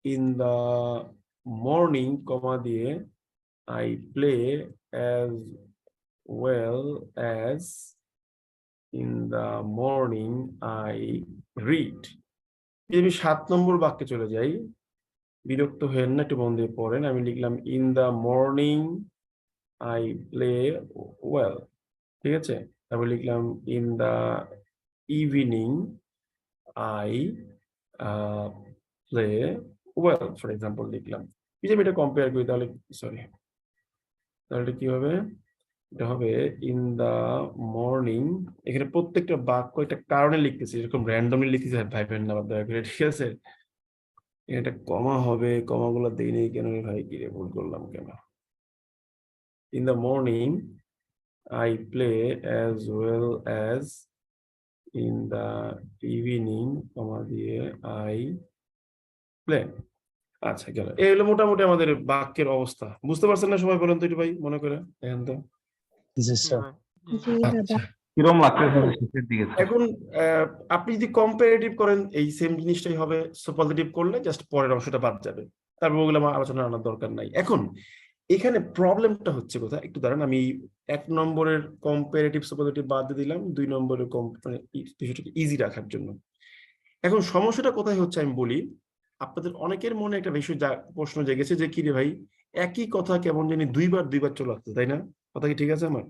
in the morning comma দিয়ে I play as well as in the morning I read. যদি আমি 7 নম্বর বাক্যে চলে যাই, বিরক্ত হয়েন না, একটু মন দিয়ে পড়েন। আমি লিখলাম in the morning I play well. ঠিক আছে, তারপর লিখলাম in the evening I play well, for example লিখলাম। যদি আমি এটা কম্পেয়ার করি তাহলে সরি, তাহলে কি হবে, এটা হবে ইন দা মর্নিং। এখানে প্রত্যেকটা বাক্য একটা কারণে লিখতেছি, এরকম র্যান্ডমলি লিখতেছি, ভাইবেন না দয়া করে। ঠিক আছে, এটা কমা হবে, কমাগুলো দেই নেই কেন রে ভাই, কি রে ভুল করলাম কেন। In the morning I play as well as in the evening comma দিয়ে আই প্লে। আচ্ছা গেল, এই হলো মোটামুটি আমাদের বাক্যের অবস্থা। বুঝতে পারছেন না সবাই? বলেন তো একটু ভাই, মনে করে এখন তো। জি স্যার। জি দাদা। আচ্ছা কিরম লাগতেছে শেষের দিকে? এখন আপনি যদি কম্পারেটিভ করেন এই সেম জিনিসটাই হবে, সুপারলেটিভ করলে জাস্ট পরের অংশটা বাদ যাবে, তারপর ওগুলো আমার আলোচনা আনার দরকার নাই। এখন এখানে প্রবলেমটা হচ্ছে কোথায় একটু দাঁড়ান, আমি 1 নম্বরের কম্পারেটিভ সুপারলেটিভ বাদ দিয়ে দিলাম 2 নম্বরের মানে বিষয়টাকে ইজি রাখার জন্য। এখন সমস্যাটা কোথায় হচ্ছে আমি বলি। আপনাদের অনেকের মনে একটা বিষয় প্রশ্ন জেগেছে যে কি রে ভাই, একই কথা কেমন জানি দুইবার চলে আসছে, তাই না? কথা কি ঠিক আছে আমার?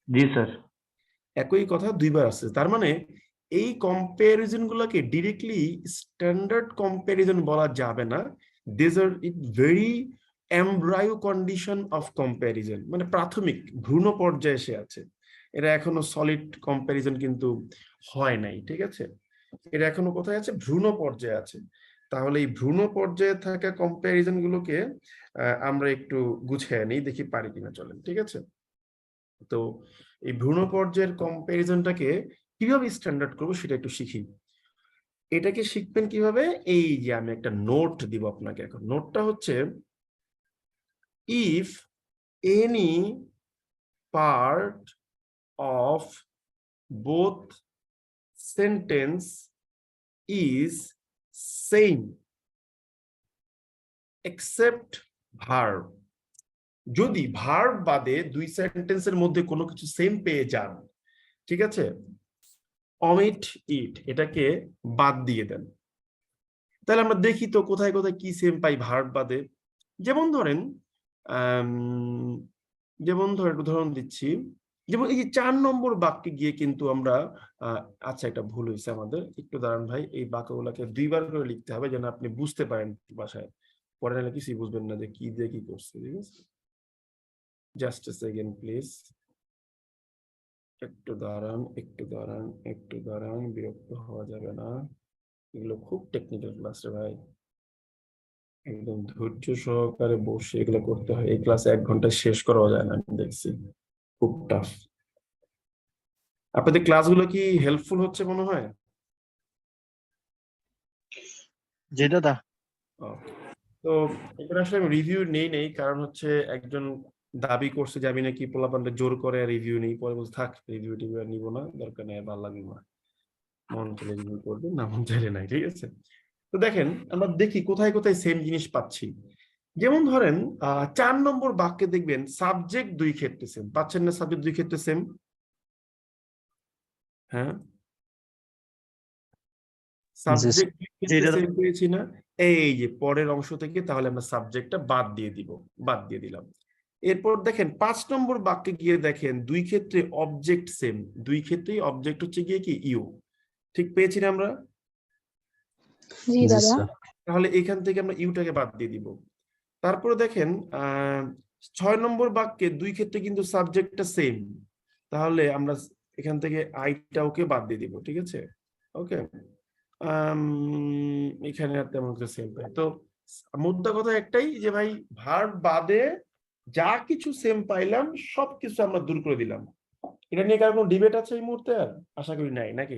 জি স্যার। একই কথা দুইবার আসছে, তার মানে এই কম্পারিজন গুলোকে ডিরেক্টলি স্ট্যান্ডার্ড কম্পারিজন বলা যাবে না। This are it very embryo condition of comparison, মানে প্রাথমিক ভ্রূণ পর্যায়ে এসে আছে। এটা এখনো সলিড কম্পারিজন কিন্তু হয় নাই, ঠিক আছে? এটা এখনো কোথায় আছে? ভ্রূণ পর্যায়ে আছে। তাহলে এই ভ্রূণ পর্যায়ে থাকা কম্পারিজন গুলোকে আমরা একটু গুছিয়ে নিই, দেখি পারি কিনা, চলেন, ঠিক আছে? তো এই ভ্রূণ পর্যায়ের কম্পারিজনটাকে কিভাবে স্ট্যান্ডার্ড করবো সেটা একটু শিখি। এটাকে শিখবেন কিভাবে? এই যে আমি একটা নোট দিব আপনাকে। এখন নোটটা হচ্ছে, if any part of both sentence is same except verb, যদি ভার্ব বাদে 2 সেন্টেন্সের মধ্যে কোনো কিছু সেম পেয়ে যান, ঠিক আছে, omit it, এটাকে বাদ দিয়ে দেন। তাহলে আমরা দেখি তো কোথায় কোথায় কি সেম পাই ভার্ব বাদে। যেমন ধরেন উদাহরণ দিচ্ছি, যেমন এই যে 4 নম্বর বাক্যে গিয়ে কিন্তু আমরা আচ্ছা এটা ভুল হয়েছে আমাদের, একটু দাঁড়ান ভাই, এই বাক্যগুলোকে 2 বার করে লিখতে হবে যেন আপনি বুঝতে পারেন বাসায়, পরে নাহলে কিছুই বুঝবেন না যে কি দিয়ে কি করছে, ঠিক আছে? জাস্ট এ সেকেন্ড প্লিজ, একটু দাঁড়ান, বিরক্ত হওয়া যাবে না, এগুলো খুব টেকনিক্যাল ক্লাস রে ভাই, একদম ধৈর্য সহকারে বসে এগুলো করতে হয়। এই ক্লাসে 1 ঘন্টা শেষ করা যায় না, আমি দেখছি, খুব টাফ। আপনাদের ক্লাসগুলো কি হেল্পফুল হচ্ছে মনে হয়? জি দাদা। তো এখানে আসলে আমি রিভিউ নেই, কারণ হচ্ছে একজন দাবি করছে যে আমি নাকি পোলাপানটা জোর করে রিভিউ নেই, পরে বলছে থাক রিভিউ টিভিউ আর নিবো না, দরকার নেই, ভালো লাগবে না, মন চলে রিভিউ করবে, না মন চাইলে নাই, ঠিক আছে? তো দেখেন আমরা দেখি কোথায় কোথায় সেম জিনিস পাচ্ছি। যেমন ধরেন 4 নম্বর বাক্যে দেখবেন সাবজেক্ট 2 ক্ষেত্রে সেম পাচ্ছেন না? সাবজেক্ট 2 ক্ষেত্রে সেম, হ্যাঁ সাবজেক্ট 2 ক্ষেত্রে সেম পেয়েছি না? এই যে পরের অংশ থেকে তাহলে আমরা সাবজেক্টটা বাদ দিয়ে দিলাম। এরপর দেখেন 5 নম্বর বাক্যে গিয়ে দেখেন 2 ক্ষেত্রে অবজেক্ট সেম, 2 ক্ষেত্রেই অবজেক্ট হচ্ছে গিয়ে কি ইউ, ঠিক পেয়েছি না আমরা? জি দাদা। তাহলে এখান থেকে আমরা ইউটাকে বাদ দিয়ে দিব। তারপরে দেখেন 6 নম্বর বাক্যে 2 ক্ষেত্রে কিন্তু সাবজেক্টটা সেম, তাহলে আমরা এখান থেকে আইটাওকে বাদ দিয়ে দিব, ঠিক আছে? ওকে, এখানে আর তেমন কিছু সেম পাই। তো মুদ্রা কথা একটাই যে ভাই ভার্ব বাদে যা কিছু সেম পাইলাম সবকিছু আমরা দূর করে দিলাম। এটা নিয়ে কার কোনো ডিবেট আছে এই মুহূর্তে? আর আশা করি নাই, নাকি?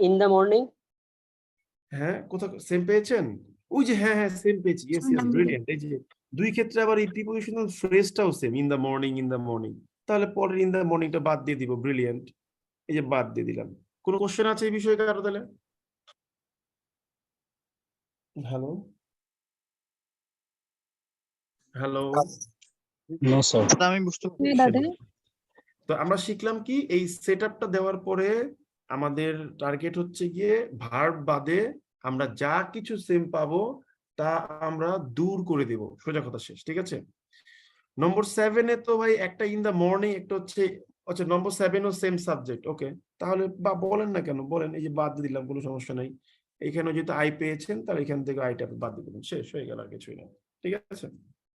In the morning. হ্যাঁ, কোথাও সেম পেয়েছেন? ওই যে হ্যাঁ সেম পেয়েছি, ইয়েস ব্রিলিয়ান্ট। এই যে 2 ক্ষেত্রে আবার এই প্রিপোজিশনাল ফ্রেজটাও সেম, ইন দ্য মর্নিং, তাহলে পরের ইন দ্য মর্নিংটা বাদ দিয়ে দিব, ব্রিলিয়ান্ট। এই যে বাদ দিয়ে দিলাম। কোনো কোশ্চেন আছে এই বিষয়ে কারো? তাহলে হ্যালো নো স্যার। আমি বুঝতে হ্যাঁ দাদা। তো আমরা শিখলাম কি, এই সেটআপটা দেওয়ার পরে আমাদের টার্গেট হচ্ছে গিয়ে ভার্ব বাদে আমরা যা কিছু সেম পাবো তা আমরা দূর করে দেব, সোজা কথা শেষ, ঠিক আছে? নম্বর 7 এ তো ভাই একটা ইন দা মর্নিং, একটা হচ্ছে আচ্ছা নম্বর 7 ও সেম সাবজেক্ট, ওকে, তাহলে বা বলেন না কেন, বলেন, এই যে বাদ দিয়ে দিলাম, কোনো সমস্যা নাই। এখানে যেহেতু আই পেয়েছেন তাহলে এখান থেকে আইটা বাদ দিয়ে দিবেন, শেষ হয়ে গেল, আর কিছুই না, ঠিক আছে?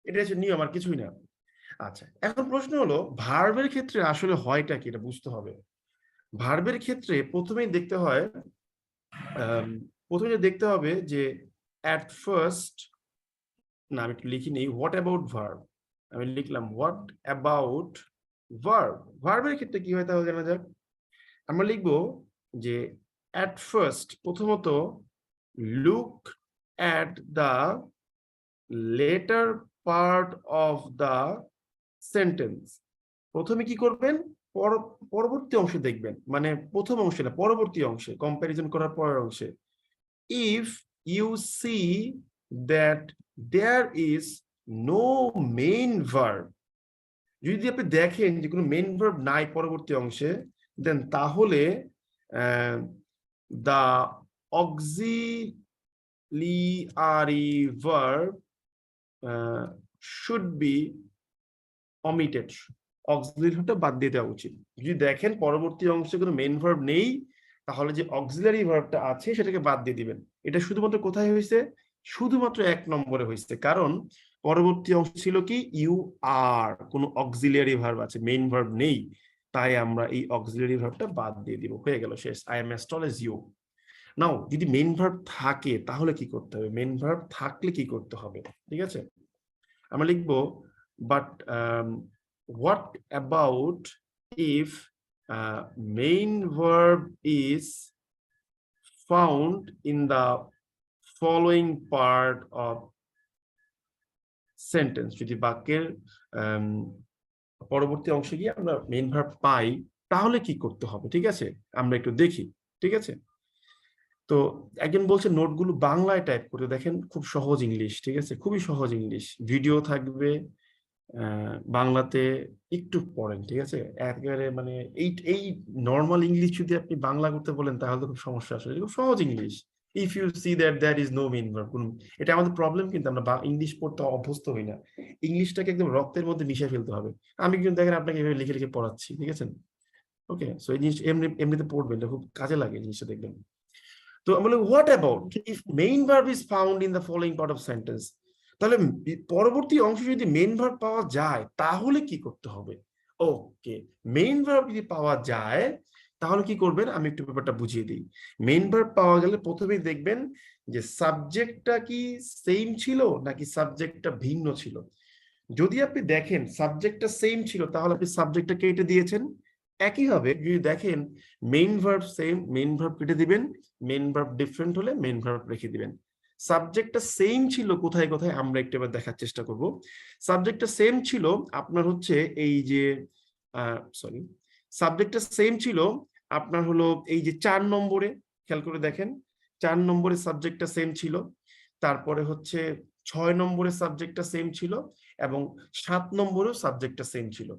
এটা হচ্ছে নিয়ম, আর কিছুই না। আচ্ছা, এখন প্রশ্ন হলো ভার্বের ক্ষেত্রে আসলে হয়টা কি, এটা বুঝতে হবে। ভার্বের ক্ষেত্রে প্রথমেই দেখতে হবে যে at first, না আমি একটু লিখিনি, হোয়াট অ্যাবাউট ভার্ব, আমি লিখলাম হোয়াট অ্যাবাউট ভার্ব। ভার্বের ক্ষেত্রে কি হয় তাহলে জানা যাক। আমরা লিখবো যে at first, প্রথমত look at the later part of the sentence. প্রথমে কি করবেন, পরবর্তী অংশে দেখবেন, মানে প্রথম অংশে না, পরবর্তী অংশে, কম্পারিজন করার পরের অংশে। If you see that there is no main verb, যদি আপনি দেখেন যে কোনো মেইন ভার্ব নাই পরবর্তী অংশে, দেন তাহলে the auxiliary verb should be omitted. Auxiliary ভার্বটা বাদ দিয়ে দেওয়া উচিত। যদি দেখেন পরবর্তী অংশে কোনো মেইন ভার্ব নেই, তাহলে যে অক্সিলারি ভার্বটা আছে সেটাকে বাদ দিয়ে দিবেন। এটা শুধুমাত্র কোথায় হয়েছে? শুধুমাত্র 1 নম্বরে হয়েছে, কারণ পরবর্তী অংশ ছিল কি ইউ আর, কোনো অক্সিলারি ভার্ব আছে, মেইন ভার্ব নেই, তাই আমরা এই অক্সিলারি ভার্বটা বাদ দিয়ে দিব। হয়ে গেল, শেষ। I am as tall as you. Now যদি মেইন ভার্ব থাকে তাহলে কি করতে হবে? মেইন ভার্ব থাকলে কি করতে হবে? ঠিক আছে, আমরা লিখবো but what about if main verb is found in the following part of sentence? যদি বাক্যের পরবর্তী অংশে গিয়ে আমরা মেইন ভার্ব পাই তাহলে কি করতে হবে? ঠিক আছে, আমরা একটু দেখি। ঠিক আছে, তো একজন বলছে নোটগুলো বাংলায় টাইপ করতে, দেখেন খুব সহজ ইংলিশ। ঠিক আছে, খুবই সহজ ইংলিশ, ভিডিও থাকবে, বাংলাতে একটু পড়েন। ঠিক আছে, একেবারে মানে এই নর্মাল ইংলিশ যদি আপনি বাংলা করতে বলেন তাহলে তো খুব সমস্যা আসলে। খুব সহজ English. If you see that that is no main verb, এটা আমাদের প্রবলেম, কিন্তু আমরা ইংলিশ পড়তে অভ্যস্ত হই না। ইংলিশটাকে একদম রক্তের মধ্যে মিশিয়ে ফেলতে হবে। আমি কিন্তু দেখেন আপনাকে এভাবে লিখে লিখে পড়াচ্ছি। ঠিক আছে, ওকে, সো এই জিনিস এমনিতে পড়বেন, এটা খুব কাজে লাগে জিনিসটা, দেখবেন। তো আমি বলি what about if main verb is found in the following part of sentence, তাহলে পরবর্তী অংশে যদি মেইন ভার্ব পাওয়া যায় তাহলে কি করতে হবে? ওকে, মেইন ভার্ব যদি পাওয়া যায় তাহলে কি করবেন আমি একটু ব্যাপারটা বুঝিয়ে দিই। মেইন ভার্ব পাওয়া গেলে প্রথমেই দেখবেন যে সাবজেক্টটা কি সেম ছিল নাকি সাবজেক্টটা ভিন্ন ছিল। যদি আপনি দেখেন সাবজেক্টটা সেম ছিল তাহলে আপনি সাবজেক্টটা কেটে দিয়েছেন। একইভাবে যদি দেখেন main verb same, main verb কেটে দিবেন, মেইন ভার্ব ডিফারেন্ট হলে মেইন ভার্ব রেখে দিবেন। সাবজেক্টটা সেম ছিল কোথায় কোথায় আমরা একটু এবার দেখার চেষ্টা করব। সাবজেক্টটা সেম ছিল আপনার হচ্ছে এই যে সাবজেক্টটা সেম ছিল আপনার হলো এই যে 4 নম্বরে, খেয়াল করে দেখেন 4 নম্বরে সাবজেক্টটা সেম ছিল, তারপরে হচ্ছে 6 নম্বরে সাবজেক্টটা সেম ছিল এবং 7 নম্বরেও সাবজেক্টটা সেম ছিল।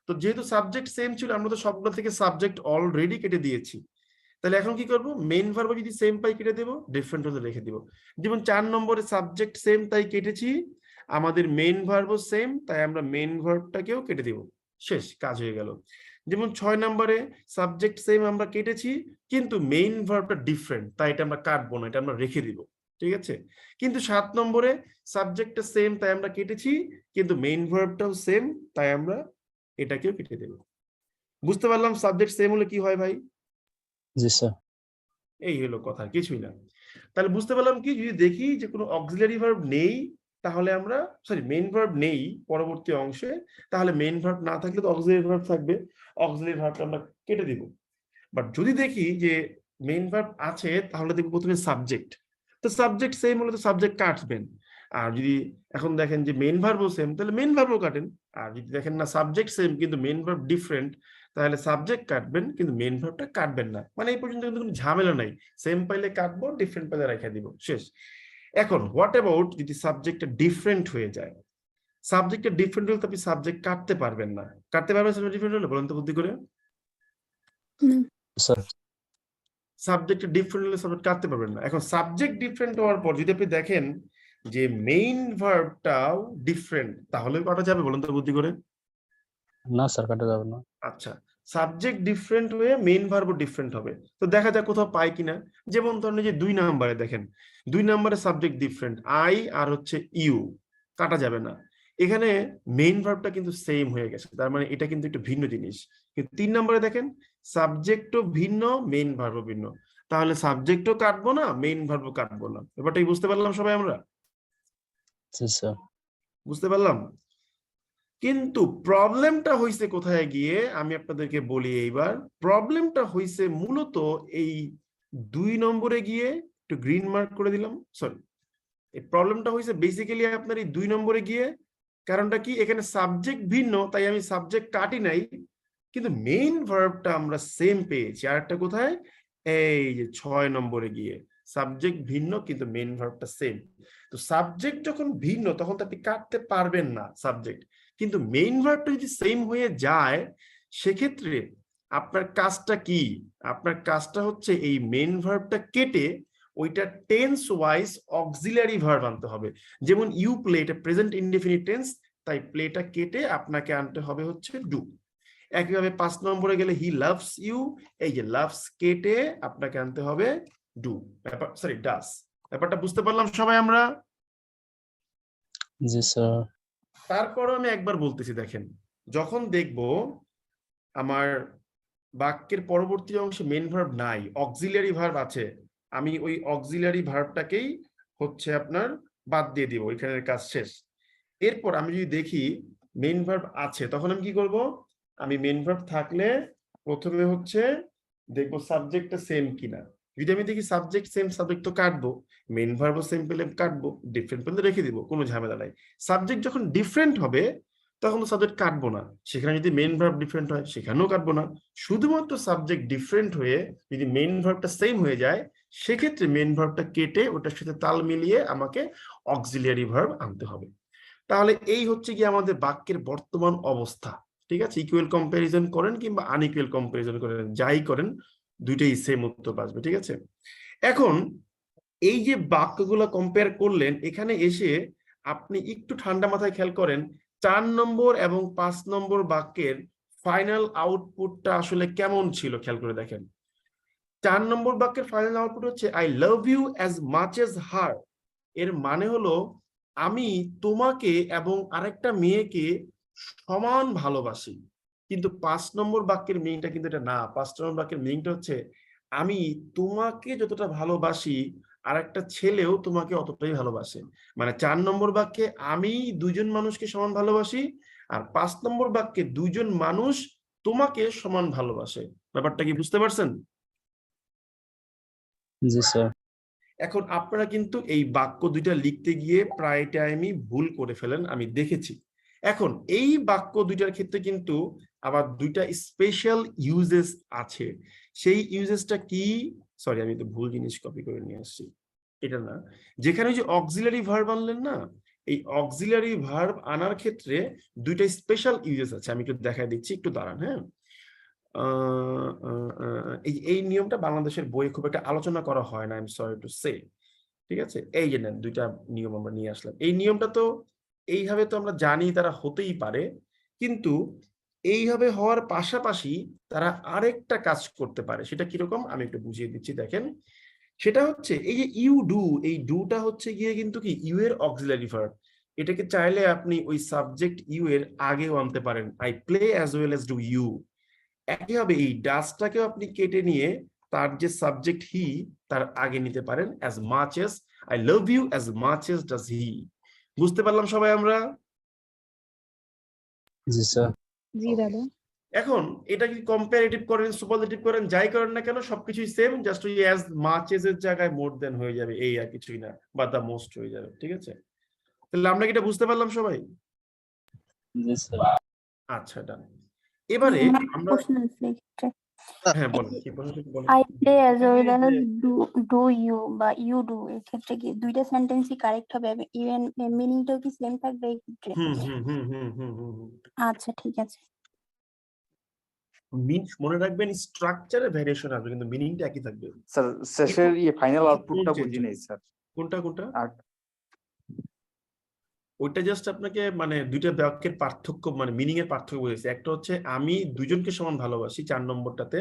তো যেহেতু সাবজেক্ট সেম ছিল আমরা তো সবগুলো থেকে সাবজেক্ট অলরেডি কেটে দিয়েছি, তাহলে এখন কি করব? মেইন ভার্ব যদি সেম পাই কেটে দেব, ডিফারেন্ট হলে রেখে দিব। যেমন 4 নম্বরে সাবজেক্ট সেম তাই কেটেছি, আমাদের মেইন ভার্বও সেম তাই আমরা মেইন ভার্বটাকেও কেটে দেব, শেষ, কাজ হয়ে গেল। যেমন 6 নম্বরে সাবজেক্ট সেম আমরা কেটেছি কিন্তু মেইন ভার্বটা ডিফারেন্ট তাই এটা আমরা কাটবো না, এটা আমরা রেখে দিব। ঠিক আছে, কিন্তু 7 নম্বরে সাবজেক্টটা সেম তাই আমরা কেটেছি কিন্তু মেইন ভার্বটাও সেম তাই আমরা এটাকেও কেটে দেব। বুঝতে পারলাম সাবজেক্ট সেম হলে কি হয় ভাই? জি স্যার। এই হলো কথা, কিছুই না। তাহলে বুঝতে পারলাম কি, যদি দেখি যে কোনো অক্সিলারি ভার্ব নেই তাহলে আমরা মেইন ভার্ব নেই পরবর্তী অংশে, তাহলে মেইন ভার্ব না থাকলে তো অক্সিলারি ভার্ব থাকবে, অক্সিলারি ভার্বটা আমরা কেটে দিব। বাট যদি দেখি যে মেইন ভার্ব আছে তাহলে দেখব প্রথমে সাবজেক্ট, তো সাবজেক্ট সেম হলে তো সাবজেক্ট কাটবেন। আর যদি এখন দেখেন যে মেইন ভার্বও সেম তাহলে মেইন ভার্বও কাটেন। আর যদি দেখেন না সাবজেক্ট সেম কিন্তু মেইন ভার্ব ডিফারেন্ট তাহলে সাবজেক্ট কাটবেন কিন্তু মেইন ভার্বটা কাটবেন না। মানে এই পর্যন্ত কিন্তু কোনো ঝামেলা নাই, সেম পাইলে কাটবো, ডিফারেন্ট পাইলে রেখে দিব, শেষ। এখন হোয়াট অ্যাবাউট যদি সাবজেক্টটা ডিফারেন্ট হয়ে যায়? সাবজেক্টটা ডিফারেন্ট হলে তো আপনি সাবজেক্ট কাটতে পারবেন না। কাটতে পারবেন সাবজেক্ট ডিফারেন্ট হলে? বলেন তো বুদ্ধি করে। স্যার সাবজেক্ট ডিফারেন্ট হলে সাবজেক্ট কাটতে পারবেন না। এখন সাবজেক্ট ডিফারেন্ট হওয়ার পর যদি আপনি দেখেন যে মেইন ভার্বটাও ডিফারেন্ট তাহলে কাটা যাবে? বলেন তো বুদ্ধি করে। না স্যার, কাটা যাবে না। আচ্ছা, সাবজেক্ট ডিফারেন্ট হয়ে মেইন ভার্বও ডিফারেন্ট হবে, তো দেখা যাক কোথাও পাই কিনা। যেমন ধরেন যে 2 নম্বরে দেখেন 2 নম্বরে সাবজেক্ট ডিফারেন্ট, আই আর হচ্ছে ইউ, কাটা যাবে না। এখানে মেইন ভার্বটা কিন্তু সেম হয়ে গেছে, তার মানে এটা কিন্তু একটু ভিন্ন জিনিস। কিন্তু 3 নম্বরে দেখেন সাবজেক্টও ভিন্ন, মেইন ভার্বও ভিন্ন, তাহলে সাবজেক্টও কাটবো না, মেইন ভার্বও কাটবো না। ব্যাপারটাই বুঝতে পারলাম সবাই আমরা? জি স্যার। বুঝতে পারলাম। কিন্তু প্রবলেমটা হইছে কোথায় গিয়ে আমি আপনাদেরকে বলি এইবার। প্রবলেমটা হইছে মূলত এই 2 নম্বরে গিয়ে, একটু গ্রিন মার্ক করে দিলাম, সরি এই প্রবলেমটা হয়েছে বেসিক্যালি আপনার এই 2 নম্বরে গিয়ে। কারণটা কি, এখানে সাবজেক্ট ভিন্ন, তাই আমি সাবজেক্ট কাটি নাই, কিন্তু মেইন ভার্বটা আমরা সেম পেয়েছি। আর একটা কোথায়, এই যে 6 নম্বরে গিয়ে সাবজেক্ট ভিন্ন কিন্তু মেইন ভার্বটা সেম। তো সাবজেক্ট যখন ভিন্ন তখন তো আপনি কাটতে পারবেন না সাবজেক্ট, কিন্তু মেইন ভার্বটা যদি সেম হয়ে যায় সেক্ষেত্রে আপনার কাজটা কি, আপনার কাজটা হচ্ছে এই মেইন ভার্বটা কেটে ওইটা টেন্স ওয়াইজ অক্সিলারি ভার্ব আনতে হবে। যেমন ইউ প্লে, এটা প্রেজেন্ট ইনডেফিনিট টেন্স, তাই প্লেটা কেটে আপনাকে আনতে হবে হচ্ছে ডু। একইভাবে 5 নম্বরে গেলে হি লাভস ইউ, এই যে লাভস কেটে আপনাকে আনতে হবে ডু, সরি ডাস। ব্যাপারটা বুঝতে পারলাম সবাই আমরা? জি স্যার। তারপরও আমি একবার বলতেছি, দেখেন যখন দেখব আমার বাক্যের পরবর্তী অংশে মেইন ভার্ব নাই, অক্সিলারি ভার্ব আছে, আমি ওই অক্সিলারি ভার্বটাকেই হচ্ছে আপনার বাদ দিয়ে দিব, এখানের কাজ শেষ। এরপর আমি যদি দেখি মেইন ভার্ব আছে, তখন আমি কি করব, আমি মেইন ভার্ব থাকলে প্রথমে হচ্ছে দেখবো সাবজেক্টটা সেম কিনা। যদি আমি দেখি সাবজেক্ট সেম, সাবজেক্ট তো কাটবো, মেইন ভার্বও সেম পেলে কাটবো, ডিফারেন্ট পেলে রেখে দিব, কোনো ঝামেলা নাই। সাবজেক্ট যখন ডিফারেন্ট হবে তখন তো সাবজেক্ট কাটবো না, সেখানে যদি মেইন ভার্ব ডিফারেন্ট হয় সেখানেও কাটবো না। শুধুমাত্র সাবজেক্ট ডিফারেন্ট হয়ে যদি মেইন ভার্বটা সেম হয়ে যায় সেক্ষেত্রে মেইন ভার্বটা কেটে ওটার সাথে তাল মিলিয়ে আমাকে অক্সিলিয়ারি ভার্ব আনতে হবে। তাহলে এই হচ্ছে কি আমাদের বাক্যের বর্তমান অবস্থা। ঠিক আছে, ইকুয়াল কম্পারিজন করেন কিংবা আনইকুয়াল কম্পারিজন করেন, যাই করেন দুইটাই সেম উত্তর আসবে। ঠিক আছে, এখন এই যে বাক্যগুলো কম্পেয়ার করলেন, এখানে এসে আপনি একটু ঠান্ডা মাথায় খেয়াল করেন 4 নম্বর এবং 5 নম্বর বাক্যের ফাইনাল আউটপুটটা আসলে কেমন ছিল, খেয়াল করে দেখেন। 4 নম্বর বাক্যের ফাইনাল আউটপুট হচ্ছে I love you as much as her. এর মানে হলো আমি তোমাকে এবং আরেকটা মেয়েকে সমান ভালোবাসি। কিন্তু 5 নম্বর বাক্যের মিনিংটা কিন্তু এটা না। 5 নম্বর বাক্যের মিনিংটা হচ্ছে আমি তোমাকে যতটা ভালোবাসি আরেকটা ছেলেও তোমাকে অতটাই ভালোবাসে। মানে 4 নম্বর বাক্যে আমি দুজন মানুষকে সমান ভালোবাসি, আর 5 নম্বর বাক্যে দুজন মানুষ তোমাকে সমান ভালোবাসে। ব্যাপারটা কি বুঝতে পারছেন? জি স্যার। এখন আপনারা কিন্তু এই বাক্য দুইটা লিখতে গিয়ে প্রায় টাইমই ভুল করে ফেলেন, আমি দেখেছি। এখন এই বাক্য দুইটার ক্ষেত্রে কিন্তু আবার দুইটা স্পেশাল ইউজেস আছে। সেই ইউজেসটা কি, সরি আমি তো ভুল জিনিস কপি করে নিয়ে আসছি, এটা না। যেখানে যে অক্সিলারি ভার্ব আনলেন না, এই অক্সিলারি ভার্ব আনার ক্ষেত্রে দুইটা স্পেশাল ইউজেস আছে, আমি একটু দেখাই দিচ্ছি, একটু দাঁড়ান। হ্যাঁ, এই নিয়মটা বাংলাদেশের বইয়ে খুব একটা আলোচনা করা হয় না, I am sorry to say. ঠিক আছে, এই যে নেন দুইটা নিয়ম আমরা নিয়ে আসলাম। এই নিয়মটা তো এইভাবে তো আমরা জানি তারা হতেই পারে, কিন্তু এইভাবে হওয়ার পাশাপাশি তারা আরেকটা কাজ করতে পারে। সেটা কিরকম আমি একটু বুঝিয়ে দিচ্ছি, দেখেন। সেটা হচ্ছে এই যে ইউ ডু, এই ডুটা হচ্ছে গিয়ে কিন্তু কি ইউ এর অক্সিলারি ভার্ব। এটাকে চাইলে আপনি ওই সাবজেক্ট ইউ এর আগেও আনতে পারেন, I play as well as do you. একইভাবে এই ডাসটাকেও আপনি কেটে নিয়ে তার যে সাবজেক্ট হি তার আগে নিতে পারেন, as much as I love you as much as does he. বুঝতে পারলাম সবাই আমরা? জি স্যার। জি দাদা। এখন এটা কি কম্পারেটিভ করেন, সুপারলেটিভ করেন, যাই করেন না কেন সবকিছুই সেম, জাস্ট ওই অ্যাজ মাচ এজ এর জায়গায় মোর দেন হয়ে যাবে, এই আর কিছুই না, বা দ্য মোস্ট হয়ে যাবে। ঠিক আছে, তাহলে আমরা কি এটা বুঝতে পারলাম সবাই? জি স্যার। আচ্ছা, ডান। এবারে আমরা, প্রশ্ন আছে এক্ষেত্রে। হ্যাঁ বলেন, কি প্রশ্ন বলেন। I play as well as do you বা ইউ ডু এর ক্ষেত্রে কি দুইটা সেন্টেন্সই কারেক্ট হবে, ইভেন মিনিংটাও কি সেম থাকবে এই ক্ষেত্রে? হুম হুম হুম হুম হুম হুম হুম। আচ্ছা ঠিক আছে। মনে রাখবেন স্ট্রাকচারে ভ্যারিয়েশন আসবে কিন্তু মিনিংটা একই থাকবে। স্যার শেষের ফাইনাল এখন আউটপুটটা change বুঝি হবে। নেই স্যার। কোনটা কোনটা? আর ওইটা জাস্ট আপনাকে মানে দুইটা বাক্যের পার্থক্য, মানে মিনিং এর পার্থক্য বুঝেছি। একটা হচ্ছে আমি দুজনকে সমান ভালোবাসি 4 নম্বরটাতে,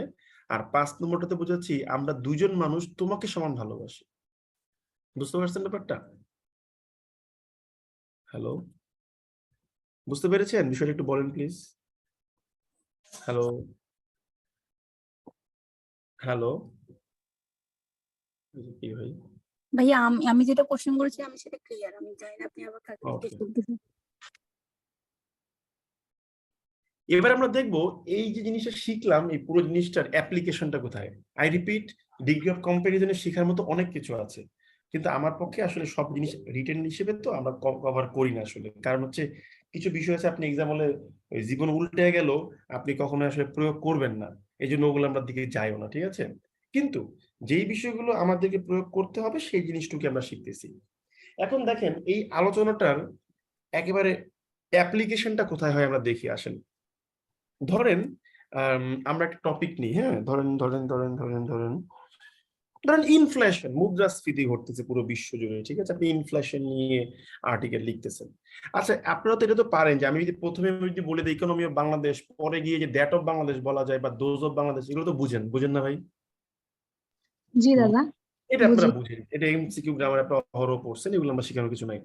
আর 5 নম্বরটাতে বুঝাচ্ছি আমরা দুজন মানুষ তোমাকে সমান ভালোবাসি। বুঝতে পারছেন ব্যাপারটা? হ্যালো, বুঝতে পেরেছেন বিষয়টা? একটু বলেন প্লিজ। হ্যালো হ্যালো, কি ভাই? ভাইয়া আমি যেটা কোশ্চেন করেছি আমি সেটা ক্লিয়ার, আমি জানি না আপনি আবার কাকে Okay. জিজ্ঞেস করতেছেন। এবার আমরা দেখব এই যে জিনিসটা শিখলাম, এই পুরো জিনিসটার অ্যাপ্লিকেশনটা কোথায়। আই রিপিট, ডিগ্রি অফ কম্পারিজনে শেখার মতো অনেক কিছু আছে। কিন্তু আমার পক্ষে আসলে সব জিনিস রিটেন হিসেবে তো আমরা কভার করি না আসলে, কারণ হচ্ছে কিছু বিষয় আছে আপনি এক্সাম হলে ওই জীবন উল্টে গেল আপনি কখনো আসলে প্রয়োগ করবেন না, এই জন্য ওগুলো আমরা দিকে যাইও না, ঠিক আছে। কিন্তু যেই বিষয়গুলো আমাদেরকে প্রয়োগ করতে হবে সেই জিনিসটুকু আমরা শিখতেছি। এখন দেখেন এই আলোচনাটার একেবারে অ্যাপ্লিকেশনটা কোথায় হয় আমরা দেখি আসেন। ধরেন আমরা একটা টপিক নিই, হ্যাঁ, ধরেন ধরেন ধরেন ধরেন ধরেন ধরেন ইনফ্লেশন, মুদ্রাস্ফীতি ঘটতেছে পুরো বিশ্ব জুড়ে, ঠিক আছে, আপনি ইনফ্লেশন নিয়ে আর্টিকেল লিখতেছেন। আচ্ছা, আপনারা তো এটা তো পারেন যে আমি যদি প্রথমে যদি বলে দিই ইকোনমি অফ বাংলাদেশ, পরে গিয়ে যে দ্যাট অফ বাংলাদেশ বলা যায় বা দোজ অফ বাংলাদেশ, এগুলো তো বুঝেন না ভাই? জি দাদা এটা আপনারা বুঝি। বুঝেন, এটা এমসিকিউ গ্রামার আপনারা অহরহ পড়ছেন, এগুলো আমরা শেখানোর কিছু নাই।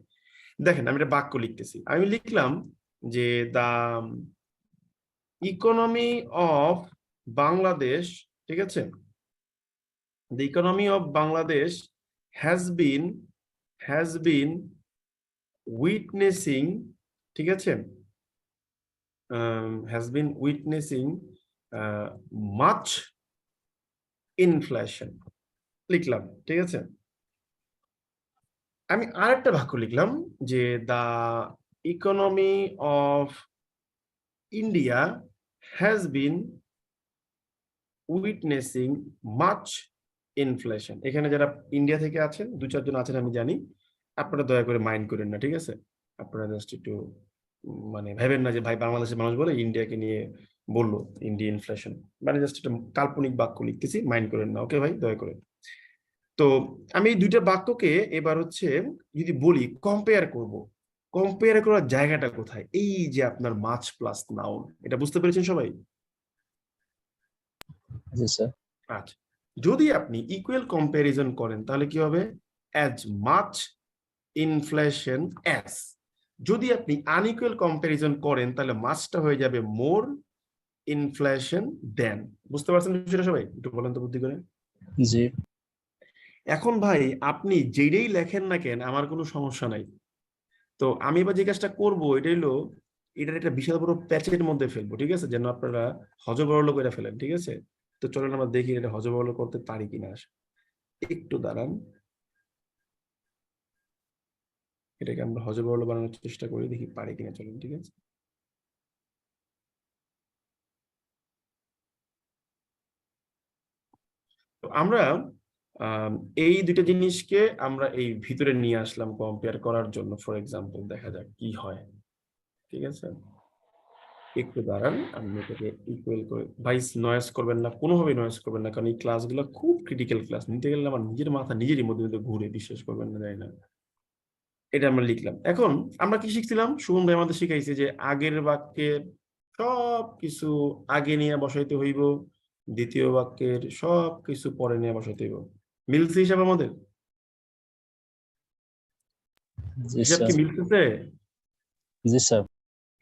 দেখেন আমি একটা বাক্য লিখতেছি, আমি লিখলাম যে দা ইকোনমি অফ বাংলাদেশ, ঠিক আছে, the economy of Bangladesh has been witnessing, ঠিক আছে, has been witnessing much inflation লিখলাম, ঠিক আছে। আমি আরেকটা বাক্য লিখলাম যে the economy of India has been witnessing much inflation. এখানে যারা ইন্ডিয়া থেকে আছেন 2-4 জন আছেন আমি জানি, আপনারা দয়া করে মাইন্ড করেন না, ঠিক আছে। আপনারা জাস্ট একটু মানে ভাবেন না যে ভাই বাংলাদেশের মানুষ বলে ইন্ডিয়াকে নিয়ে বললো ইন্ডিয়া ইনফ্লেশন, মানে জাস্ট একটা কাল্পনিক বাক্য লিখতেছি, মাইন্ড করেন না, ওকে ভাই, দয়া করে। তো আমি এই দুইটা বাক্যকে এবার হচ্ছে যদি বলি কম্পেয়ার করব, কম্পেয়ার করার জায়গাটা কোথায়, এই যে আপনার মাছ প্লাস নাউন, এটা বুঝতে পেরেছেন সবাই? জি স্যার। আচ্ছা, যদি আপনি ইকুয়াল কম্প্যারিজন করেন তাহলে কি হবে? As much inflation as. যদি আপনি আনইকুয়াল কম্প্যারিজন করেন তাহলে মাচটা হয়ে যাবে মোর ইনফ্লেশন দেন। বুঝতে পারছেন বিষয়টা সবাই? একটু বলেন তো বুদ্ধি করে। জি। এখন ভাই আপনি যেটাই লেখেন না কেন আমার কোনো সমস্যা নাই, তো আমি এবার যে কাজটা করবো এটা হলো এটার একটা বিশাল বড় প্যাচের মধ্যে ফেলবো, ঠিক আছে, যেন আপনারা হজবরল করে ফেলেন, ঠিক আছে। তো চলেন আমরা দেখি এটা হজবরল করতে পারি কিনা। একটু দাঁড়ান, এটাকে আমরা হজবরল বানানোর চেষ্টা করি, দেখি পারি কিনা, চলেন, ঠিক আছে। তো আমরা এই দুটো জিনিসকে আমরা এই ভিতরে নিয়ে আসলাম কম্পেয়ার করার জন্য। ফর এক্সাম্পল দেখা যাক কি হয়, ঠিক আছে। একটু দাঁড়ান, আমি এটাকে ইকুয়াল করে, ভাই নয়েজ করবেন না, কোনোভাবেই নয়েজ করবেন না, কারণ এই ক্লাসগুলো খুব ক্রিটিক্যাল ক্লাস, নিতে গেলে আমার নিজের মাথা নিজেরই মধ্যে মধ্যে ঘুরে, বিশ্বাস করবেন না জানি না। এটা আমরা লিখলাম। এখন আমরা কি শিখছিলাম? সুমন ভাই আমাদের শিখাইছে যে আগের বাক্যের সব কিছু আগে নিয়ে বসাইতে হইব, দ্বিতীয় বাক্যের সব কিছু পরে নিয়ে বসাইতে হইব। মিলছে হিসাব আমাদের? জি হিসাব স্যার। কি মিলতেছে? জি স্যার।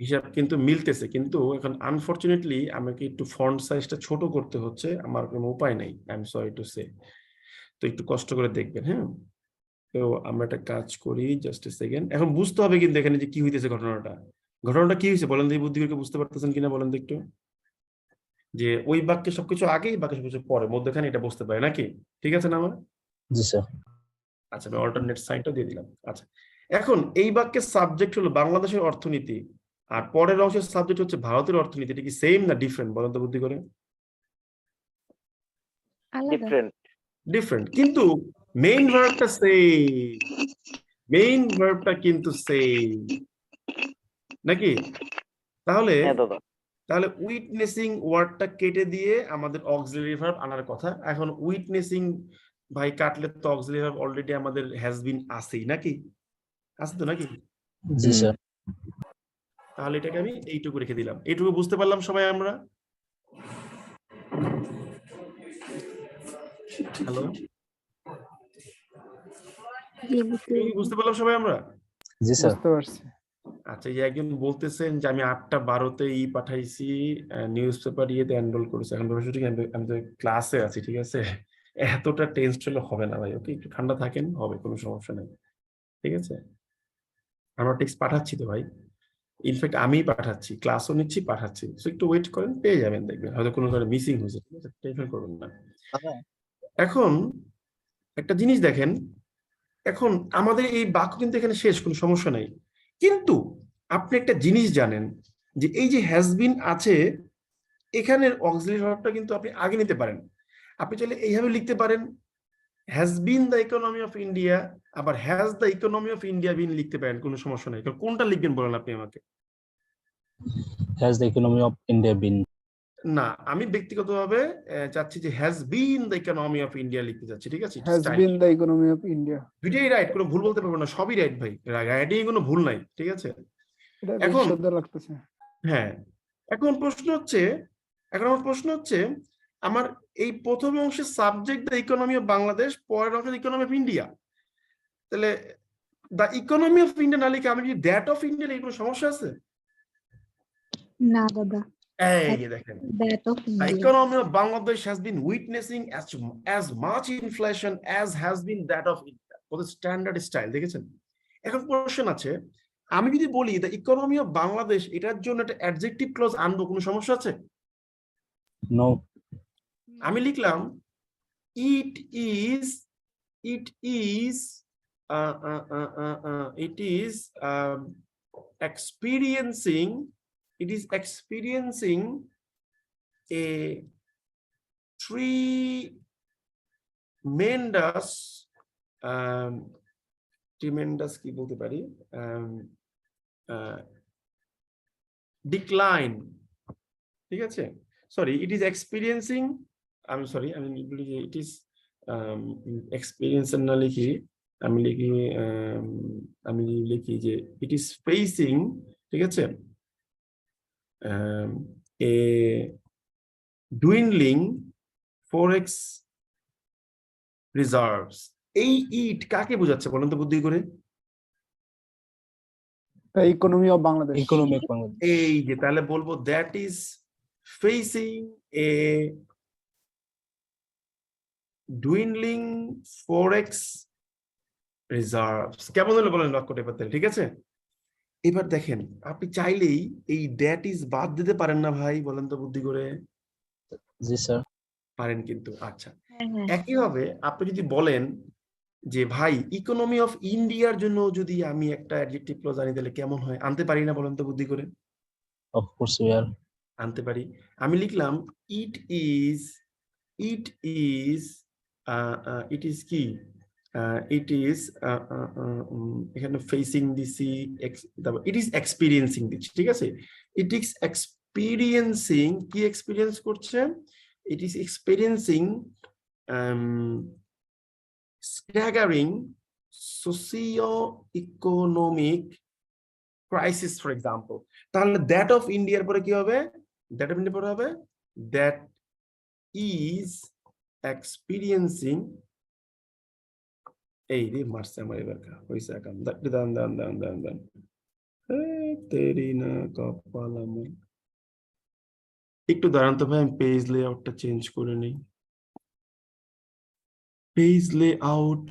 হিসাব কিন্তু মিলতেছে, কিন্তু এখন আনফরচুনেটলি আমাকে একটু ফন্ট সাইজটা ছোট করতে হচ্ছে, আমার কোনো উপায় নাই, I am sorry to say. তো একটু কষ্ট করে দেখবেন, হ্যাঁ। তো আমরা একটা কাজ করি, জাস্ট এ সেকেন্ড। এখন বুঝতে হবে কিন্তু এখানে যে কি হইতেছে, ঘটনাটা কি হয়েছে বলেন তো, এই বুদ্ধি করে বুঝতে পারতেছেন কিনা বলেন তো একটু। যে ওই বাক্যে সবকিছু আগে, বাক্যে সবকিছু পরে, মধ্যখানে এটা বুঝতে পারে নাকি? ঠিক আছে না আমার? জি স্যার। আচ্ছা, আমি অল্টারনেট সাইনটা দিয়ে দিলাম। আচ্ছা, এখন এই বাক্যের সাবজেক্ট হলো বাংলাদেশের অর্থনীতি, আর পরের অংশের সাবজেক্ট হচ্ছে ভারতের অর্থনীতি। এটা কি সেম না ডিফারেন্ট বলেন তো বুদ্ধি করে? আলাদা। ডিফারেন্ট, কিন্তু মেইন ভার্বটা সেম, মেইন ভার্বটা কিন্তু সেম নাকি? তাহলে হ্যাঁ দাদা। তাহলে উইটনেসিং ওয়ার্ডটা কেটে দিয়ে আমাদের অক্সিলারি ভার্ব আনার কথা। এখন উইটনেসিং ভাই কাটলে তো অক্সিলারি ভার্ব অলরেডি আমাদের হ্যাজ বিন আছেই নাকি? আছে তো নাকি? জি স্যার। তাহলে এটাকে আমি এইটুকু রেখে দিলাম। এইটুকু বুঝতে পারলাম সবাই আমরা? হ্যালো, জি বুঝতে বুঝতে পারলাম সবাই আমরা? জি স্যার। বুঝতে পারছি। আচ্ছা, এই যে একজন বলতেছেন যে আমি 8:12 ই পাঠাইছি, নিউজ পেপার ইয়েতে এনরোল করেছি। এখন ভবিষ্যতে আমি তো ক্লাসে আছি, ঠিক আছে, এতটা টেন্সড হলে হবে না ভাই, ওকে, একটু ঠান্ডা থাকেন, হবে, কোনো সমস্যা নেই, ঠিক আছে। আমরা টেক্সট পাঠাচ্ছি তো ভাই, ইনফ্যাক্ট আমি পাঠাচ্ছি, ক্লাসও নিচ্ছি, পাঠাচ্ছি, তো একটু ওয়েট করেন, পেয়ে যাবেন, দেখবেন হয়তো কোনো কারণে মিসিং হয়েছে, ঠিক আছে, টেনশন করবেন না। এখন একটা জিনিস দেখেন, এখন আমাদের এই বাক্য কিন্তু এখানে শেষ, কোনো সমস্যা নাই, কিন্তু আপনি একটা জিনিস জানেন যে এই যে হ্যাজ বিন আছে, এখানের অক্সিলারি ভার্বটা কিন্তু আপনি আগে নিতে পারেন। আপনি চাইলে এইভাবে লিখতে পারেন, has been the economy of India, আবার has the economy of India been লিখতে পারেন, কোনো সমস্যা নাই। কোনটা লিখবেন বলেন আপনি আমাকে? Has the economy of India been? না, আমি ব্যক্তিগতভাবে চাচ্ছি যে has been the economy of India লিখতে চাচ্ছি, ঠিক আছে? has been the economy of India. দুইটাই রাইট, কোনো ভুল বলতে পারবো না, সবই রাইট ভাই, রাইটিং কোনো ভুল নাই, ঠিক আছে? এটা বেশ এখন সুন্দর লাগতেছে। হ্যাঁ, এখন আমার প্রশ্ন হচ্ছে আমার এই প্রথম অংশের subject the economy of Bangladesh, পরের অংশের ইকোনমি অফ ইন্ডিয়া, তাহলে দ্য ইকোনমি অফ ইন্ডিয়া না লিখে আমি যদি দ্যাট অফ ইন্ডিয়া লিখি, কোনো সমস্যা আছে? না দাদা, এই যে দেখেন, that of the India. economy of Bangladesh has been witnessing as much inflation as has been that of India. ওদের স্ট্যান্ডার্ড স্টাইল দেখেছেন? এখন কোশ্চেন আছে, আমি যদি বলি দ্য ইকোনমি অফ বাংলাদেশ, এটার জন্য একটা অ্যাডজেক্টিভ ক্লজ আনবো, কোনো সমস্যা আছে? No. আমি লিখলাম it is experiencing a tremendous কি বলতে পারি, decline, ঠিক আছে? সরি, it is experiencing, আমি সরি, আমি লিখি it is experience না লিখি, আমি লিখি যে it is facing, ঠিক আছে, a dwindling forex reserves. এই ইট কাকে বোঝাচ্ছে বলেন তো বুদ্ধি করে? The economy of Bangladesh. Economy of Bangladesh. এই যে, তাহলে বলবো that is facing a dwindling forex reserves. কেমন হলো বলেন বাক্যটা এবার তাহলে, ঠিক আছে? এবার দেখেন, আপনি চাইলেই এই দ্যাট ইজ বাদ দিতে পারেন না ভাই, বলেন তো বুদ্ধি করে? জি স্যার। পারেন কিন্তু। আচ্ছা, হ্যাঁ, একইভাবে আপনি যদি বলেন যে ভাই ইকোনমি অফ ইন্ডিয়ার জন্য যদি আমি একটা অ্যাডজেক্টিভ ক্লজ আনি, তাহলে কেমন হয়? আনতে পারি না বলেন তো বুদ্ধি করে? Of course we are. আনতে পারি। আমি লিখলাম ইট ইজ কি, it is এখানে ফেসিং দিছি, ইট ইজ এক্সপিরিয়েন্সিং দিচ্ছি, ঠিক আছে? ইট ইজ এক্সপিরিয়েন্সিং, কি এক্সপিরিয়েন্স করছে? It is experiencing staggering socio-economic crisis, for example. তাহলে দ্যাট অফ ইন্ডিয়ার পরে কি হবে? দ্যাট অফ ইন্ডিয়ার পরে হবে দ্যাট ইজ এক্সপিরিয়েন্সিং, এই রে মারছে আমার এবার হইছে কাম, দান তেরি না কপাল আমার। একটু দাঁড়ান তো ভাই, আমি পেজ লেআউটটা চেঞ্জ করে নেই। পেজ লেআউট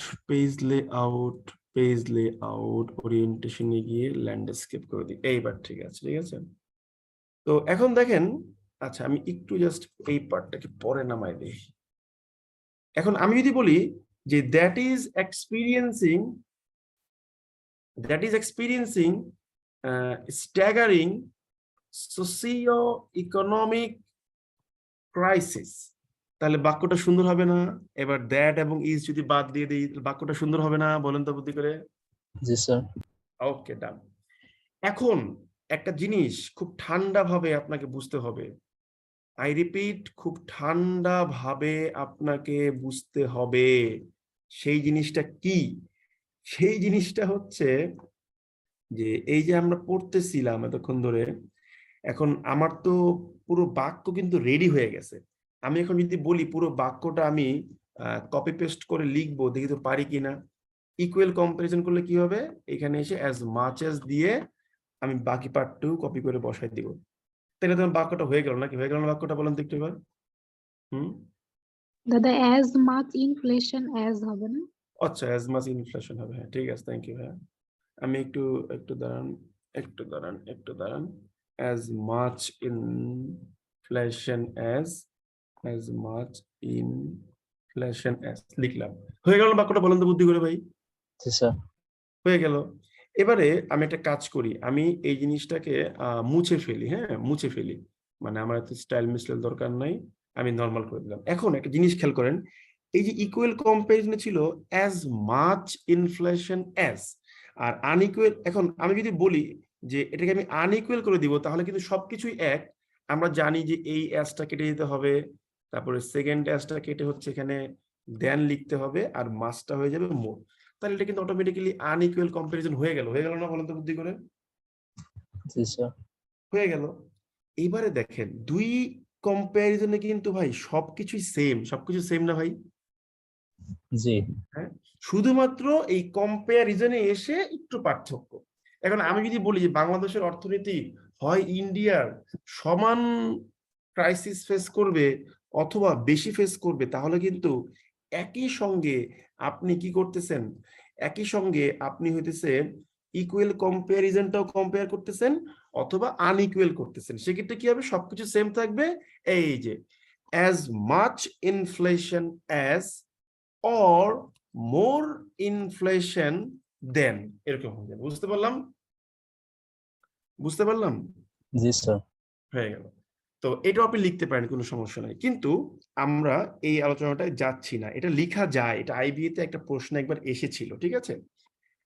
ওরিয়েন্টেশনে গিয়ে ল্যান্ডস্কেপ করে দিই, এইবার ঠিক আছে, ঠিক আছে? তো এখন দেখেন, আচ্ছা আমি একটু জাস্ট এই পার্টটাকে পরে নামাই দিই। এখন আমি যদি বলি যে that is experiencing staggering socio-economic crisis, তাহলে বাক্যটা সুন্দর হবে না? এবার দ্যাট এবং ইজ যদি বাদ দিয়ে দিই, বাক্যটা সুন্দর হবে না? বলেন তো বুদ্ধি করে? জি স্যার। ওকে, ডান। এখন একটা জিনিস খুব ঠান্ডা ভাবে আপনাকে বুঝতে হবে, আই রিপিট, খুব ঠান্ডা ভাবে আপনাকে বুঝতে হবে। সেই জিনিসটা কি? সেই জিনিসটা হচ্ছে যে এই যে আমরা পড়তেছিলাম এতক্ষণ ধরে, এখন আমার তো পুরো বাক্য কিন্তু রেডি হয়ে গেছে। আমি এখন যদি বলি পুরো বাক্যটা আমি কপি পেস্ট করে লিখবো, দেখি তো পারি কিনা। ইকুয়াল কম্পারিজন করলে কি হবে? এখানে এসে অ্যাজ মাচ অ্যাজ দিয়ে আমি বাকি পার্টটুকু কপি করে বসাই দিব, তাহলে তোমার বাক্যটা হয়ে গেল নাকি? হয়ে গেল না বাক্যটা? বলেন তো একটু এবার। দাদা as much inflation as হবে না? আচ্ছা, অ্যাজ মাচ ইনফ্লেশন হবে, হ্যাঁ ঠিক আছে, থ্যাংক ইউ ভাইয়া। আমি একটু দাঁড়ান, as much inflation as লিখলাম, হয়ে গেল বাক্যটা। বলেন তো বুদ্ধি করে ভাই। Yes, sir. হয়ে গেল। এবারে আমি একটা কাজ করি, আমি এই জিনিসটাকে মুছে ফেলি, হ্যাঁ মুছে ফেলি, মানে আমার এত স্টাইল মিস্টাইল দরকার নাই, আমি নর্মাল করে দিলাম। এখন একটা জিনিস খেয়াল করেন, এই যে ইকুয়াল কম্পারিজনে ছিল অ্যাজ মাচ ইনফ্লেশন অ্যাজ, আর আনইকুয়াল, এখন আমি যদি বলি যে এটাকে আমি আনইকুয়াল করে দিব তাহলে কিন্তু সবকিছুই এক। আমরা জানি যে এই অ্যাজটা কেটে দিতে হবে, তারপরে সেকেন্ড অ্যাজটা কেটে হচ্ছে এখানে দেন লিখতে হবে, আর মাসটা হয়ে যাবে মোর। তাহলে এটা কিন্তু অটোমেটিক্যালি আনইকুয়াল কম্পারিজন হয়ে গেল না বলেন তো বুদ্ধি করে? Yes, sir. হয়ে গেল। এইবারে দেখেন দুই কম্পারিজনে কিন্তু ভাই সবকিছুই সেম না ভাই? জি। হ্যাঁ, শুধুমাত্র এই কম্পারিজনে এসে একটু পার্থক্য। এখন আমি যদি বলি যে বাংলাদেশের অর্থনীতি হয় ইন্ডিয়ার সমান ক্রাইসিস ফেস করবে অথবা বেশি ফেস করবে, তাহলে কিন্তু একই সঙ্গে আপনি কি করতেছেন, একই সঙ্গে আপনি হইতেছে ইকুয়াল কম্পারিজনটাও কম্পেয়ার করতেছেন অথবা আনইকুয়াল করতেছেন। সেক্ষেত্রে কি হবে, সবকিছু সেম থাকবে। এই যে as much inflation as or more inflation than, এরকম হয়ে যাবে। বুঝতে পারলাম? জি, স্যার। হয়ে গেল। তো এটাও আপনি লিখতে পারেন, কোনো সমস্যা নাই, কিন্তু আমরা এই আলোচনাটায় যাচ্ছি না। এটা লেখা যায়, এটা আইবিএ তে একটা প্রশ্ন একবার এসেছিল, ঠিক আছে?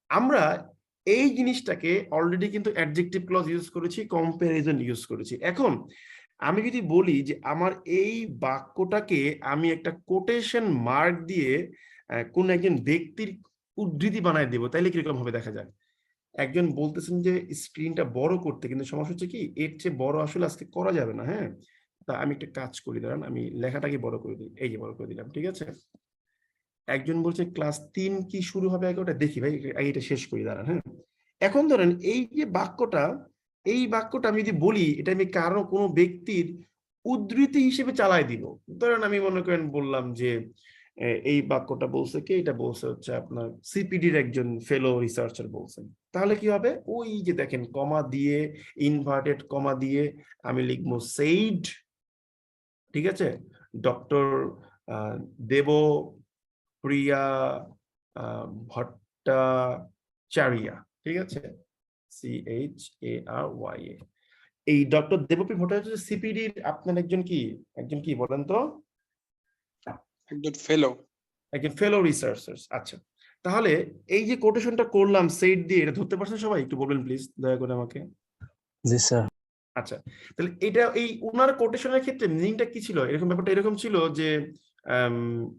আমরা এই জিনিসটাকে অলরেডি কিন্তু অ্যাডজেক্টিভ ক্লজ ইউজ করেছি, কম্পারিজন ইউজ করেছি। এখন আমি যদি বলি যে আমার এই বাক্যটাকে আমি একটা কোটেশন মার্ক দিয়ে কোন একজন ব্যক্তির উদ্ধৃতি বানায় দেব, তাইলে কিরকম হবে দেখা যাক। একজন বলতেছেন যে স্ক্রিনটা বড় করতে, কিন্তু সমস্যা হচ্ছে কি এর চেয়ে বড় আসলে আজকে করা যাবে না। হ্যাঁ, তা আমি একটা কাজ করি, দাঁড়ান আমি লেখাটাকে বড় করে দিই, এই যে বড় করে দিলাম, ঠিক আছে? একজন বলছে ক্লাস 3 কি শুরু হবে আগে ওটা দেখি ভাই, আগে এটা শেষ করি, দাঁড়ান। হ্যাঁ, এখন ধরেন এই যে বাক্যটা, এই বাক্যটা আমি যদি বলি এটা আমি কারো কোনো ব্যক্তির উদ্ধৃতি হিসেবে চালাই দিব। ধরেন আমি মনে করেন বললাম যে এই বাক্যটা বলছে কে, এটা বলছে হচ্ছে আপনার সিপিডির একজন ফেলো রিসার্চার বলছেন। তাহলে কি হবে, ওই যে দেখেন কমা দিয়ে, ইনভার্টেড কমা দিয়ে আমি লিখবো সেইড, ঠিক আছে, ডক্টর দেবপ্রিয়া ভট্টাচার্য, ঠিক আছে, CHARYA। এই ডক্টর দেবপ্রিয়া ভট্টাচার্য সিপিডির আপনার একজন কি বলেন তো? একজন ফেলো রিসার্চার। আচ্ছা, তাহলে এই যে কোটেশনটা করলাম সেইড দিয়ে, এটা ধরতে পারছেন সবাই? একটু বলবেন প্লিজ দয়া করে আমাকে। জি, স্যার। আচ্ছা, তাহলে এটা এই ওনার কোটেশনের ক্ষেত্রে মিনিংটা কি ছিল? এরকম ব্যাপারটা এরকম ছিল যে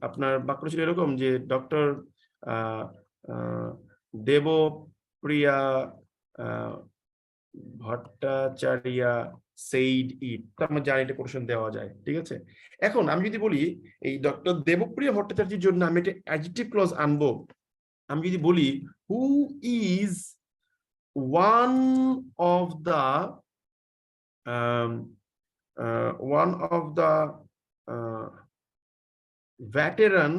আপনার বাক্য ছিল এরকম যে ডক্টর দেবপ্রিয়া ভট্টাচার্য সেইড ইট, তার মানে জানি এটা কোটেশন দেওয়া যায়, ঠিক আছে? এখন আমি যদি বলি এই ডক্টর দেবপ্রিয়া ভট্টাচার্যের জন্য আমি একটা অ্যাডজেক্টিভ ক্লজ আনবো, আমি যদি বলি who is one of the veteran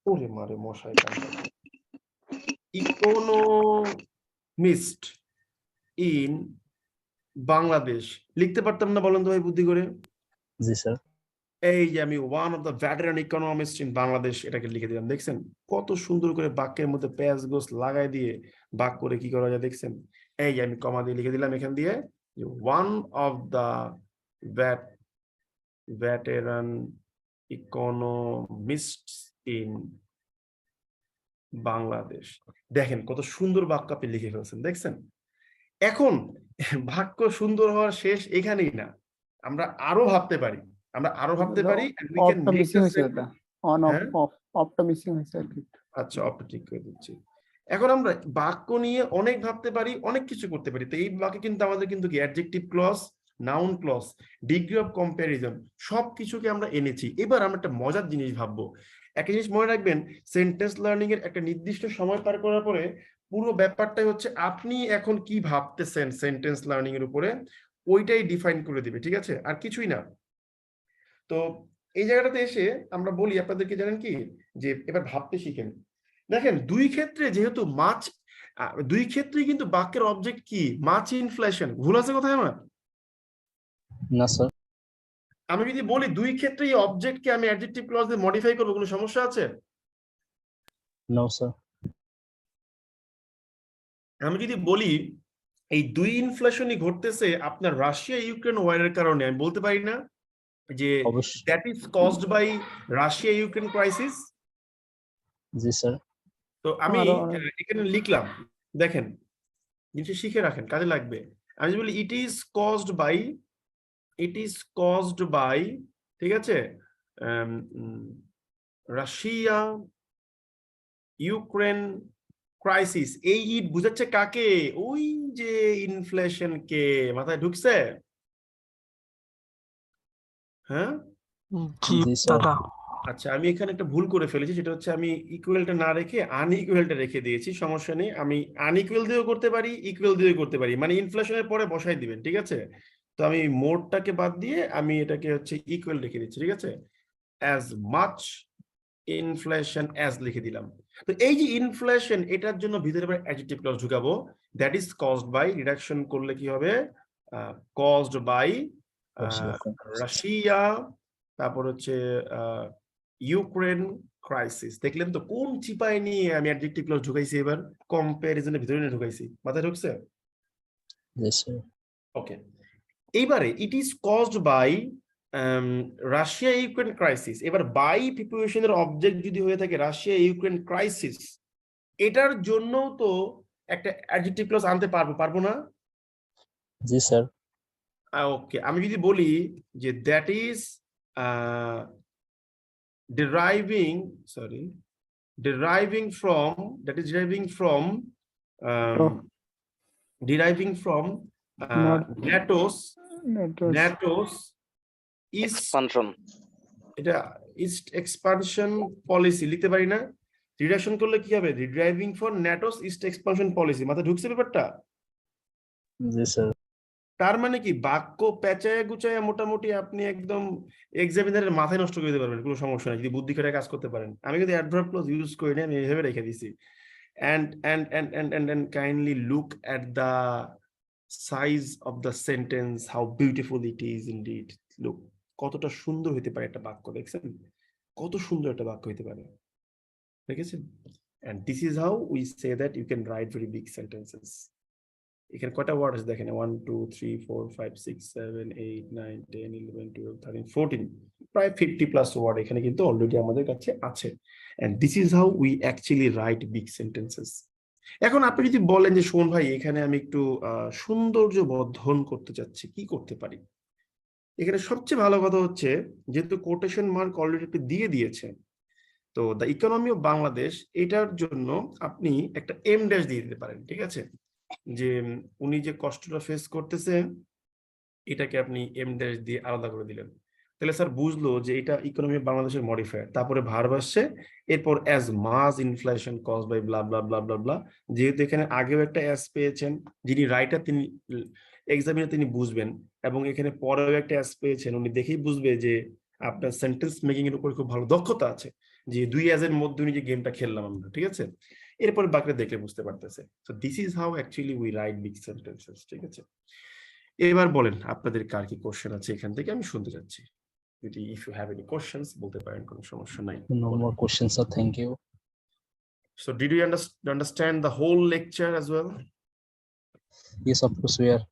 ওরে মারে মশাই ইকোনমিস্ট ইন বাংলাদেশ লিখতে পারতাম না বলেন তো ভাই বুদ্ধি করে? জি, স্যার। এই যে আমি one of the veteran economist in Bangladesh এটাকে লিখে দিলাম। দেখছেন কত সুন্দর করে বাক্যের মধ্যে প্যাচ গোস লাগাই দিয়ে বাক্য করে কি করা যায় দেখছেন? এই যে আমি কমা দিয়ে লিখে দিলাম এখান দিয়ে one of the veteran economists in Bangladesh. দেখেন কত সুন্দর বাক্য আপনি লিখে ফেলছেন, দেখছেন? এখন বাক্য সুন্দর হওয়ার শেষ এখানেই না, আমরা আরো ভাবতে পারি, আচ্ছা অফটা ঠিক করে দিচ্ছি। এখন আমরা বাক্য নিয়ে অনেক ভাবতে পারি, অনেক কিছু করতে পারি। তো এই বাক্যে কিন্তু আমাদের কিন্তু কি adjective clause, noun clause, degree of comparison সবকিছুকে আমরা এনেছি। এবার আমরা একটা মজার জিনিস ভাববো। একটা জিনিস মনে রাখবেন, সেন্টেন্স লার্নিং এর একটা নির্দিষ্ট সময় পার করার পরে পুরো ব্যাপারটাই হচ্ছে আপনি এখন কি ভাবতেছেন সেন্টেন্স লার্নিং এর উপরে, ওইটাই ডিফাইন করে দিবে, ঠিক আছে? আর কিছুই না। তো এই জায়গাটাতে এসে আমরা বলি আপনাদেরকে, জানেন কি, যে এবার ভাবতে শিখেন। দেখেন দুই ক্ষেত্রে যেহেতু মাছ, দুই ক্ষেত্রেই কিন্তু বাক্যের অবজেক্ট কি, মাছ ইনফ্লেশন। ভুল আছে কোথায় আমার? না স্যার। আমি যদি বলি দুই ক্ষেত্রেই অবজেক্টকে আমি অ্যাডজেক্টিভ ক্লজ দিয়ে মডিফাই করব, কোনো সমস্যা আছে? No, sir. আমি যদি বলি এই দুই ইনফ্লেশনই ঘটতেছে আপনার রাশিয়া ইউক্রেন ওয়ারের কারণে, আমি বলতে পারি না যে অবশ্যই। That is caused by Russia Ukraine crisis? জি স্যার। তো আমি আরো অনেক এখানে লিখলাম, দেখেন জিনিসটা শিখে রাখেন, কাজে লাগবে। আমি যদি বলি ইট ইজ কজড বাই, ঠিক আছে, রাশিয়া ইউক্রেন ক্রাইসিস, এই ইট বুঝাচ্ছে কাকে? ওই যে ইনফ্লেশন কে। মাথায় ঢুকছে? হ্যাঁ, জি স্যার। আচ্ছা আমি এখানে একটা ভুল করে ফেলেছি, সেটা হচ্ছে আমি ইকুয়ালটা না রেখে আনইকুয়ালটা রেখে দিয়েছি। সমস্যা নেই, আমি আনইকুয়াল দিয়েও করতে পারি, ইকুয়াল দিয়েও করতে পারি, মানে ইনফ্লেশনের পরে বসাই দিবেন, ঠিক আছে? তো আমি মোডটাকে বাদ দিয়ে আমি এটাকে হচ্ছে ইকুয়াল রেখে দিচ্ছি, ঠিক আছে? অ্যাজ মাচ ইনফ্লেশন অ্যাজ লিখে দিলাম। তো এই যে ইনফ্লেশন, এটার জন্য ভিতরে আবার অ্যাডজেক্টিভ ক্লজ ঢুকাবো। That is caused by, reduction করলে কি হবে? কজড বাই রাশিয়া, তারপর হচ্ছে ইউক্রেন ক্রাইসিস। দেখলেন তো কোন চিপায় নিয়ে আমি অ্যাডজেক্টিভ ক্লজ ঢুকাইছি? এবার কম্প্যারিজনের ভিতরে নিয়ে ঢুকাইছি। মাথায় ঢুকছে? জি স্যার। ওকে, এইবারে it is caused by Russia Ukraine crisis. এবার বাই প্রিপোজিশনের অবজেক্ট যদি হয়ে থাকে রাশিয়া ইউক্রেন ক্রাইসিস, এটার জন্য তো একটা অ্যাডজেক্টিভ ক্লজ আনতে পারবো না? জি স্যার। ওকে, আমি যদি বলি যে that is deriving from Oh. Not- NATO's east expansion এটা ইস্ট এক্সপানশন পলিসি লিখতে পারি না? রিডাকশন করলে কি হবে? Driving for NATO's east expansion policy. মাথায় ঢুকছে ব্যাপারটা? জি স্যার। তার মানে কি বাক্য পেঁচায় গুচায় মোটামুটি আপনি একদম এক্সামিনারের মাথায় নষ্ট করে দিতে পারবেন, কোনো সমস্যা নেই যদি বুদ্ধি করে কাজ করতে পারেন। আমি কিন্তু অ্যাডভার্ব ক্লজ ইউজ করি না, আমি এভাবে রেখে দিছি। and kindly look at the size of the sentence, how beautiful it is indeed. Look, কতটা সুন্দর হতে পারে একটা বাক্য, দেখছেন? কত সুন্দর একটা বাক্য হতে পারে, দেখেছেন? and this is how we say that you can write very big sentences. এখানে কয়টা ওয়ার্ড আছে দেখেন, 1 2 3 4 5 6 7 8 9 10 11 12 13 14, প্রায় 50 প্লাস ওয়ার্ড এখানে কিন্তু অলরেডি আমাদের কাছে আছে। and this is how we actually write big sentences. এখন আপনি যদি বলেন যে শোন ভাই, এখানে আমি একটু সৌন্দর্য বর্ধন করতে চাচ্ছি, কি করতে পারি? এখানে সবচেয়ে ভালো কথা হচ্ছে, যেহেতু কোটেশন মার্ক অলরেডি আপনি দিয়ে দিয়েছেন, তো দ্য ইকোনমি অফ বাংলাদেশ, এটার জন্য আপনি একটা এম ড্যাশ দিয়ে দিতে পারেন, ঠিক আছে? যে উনি যে কষ্টটা ফেস করতেছে, এটাকে আপনি এম ড্যাশ দিয়ে আলাদা করে দিলেন, তাহলে স্যার বুঝলো যে এটা ইকোনমি অফ বাংলাদেশের মডিফায়ার। তারপরে ভার্ব আসছে, এরপর as mass inflation cause by blah blah blah blah blah. যেহেতু এখানে আগেও একটা অ্যাস পেয়েছেন, যিনি রাইটার তিনি এক্সামিনার তিনি বুঝবেন, এবং এখানে পরেও একটা অ্যাস পেয়েছেন, উনি দেখেই বুঝবে যে আপনার সেন্টেন্স মেকিং এর উপর খুব ভালো দক্ষতা আছে, যে দুই অ্যাজের মধ্যে উনি যে গেমটা খেললাম আমরা, ঠিক আছে? এরপরে বাকিটা দেখলে বুঝতে পারতেছে। So this is how actually we write big sentences, ঠিক আছে? এবার বলেন আপনাদের কার কি কোশ্চেন আছে এখান থেকে, আমি শুনতে চাচ্ছি। যদি if you have any questions বলতে পারেন, কোনো সমস্যা নাই। No more questions, sir. Thank you. So did you understand the whole lecture as well? Yes, of course we are.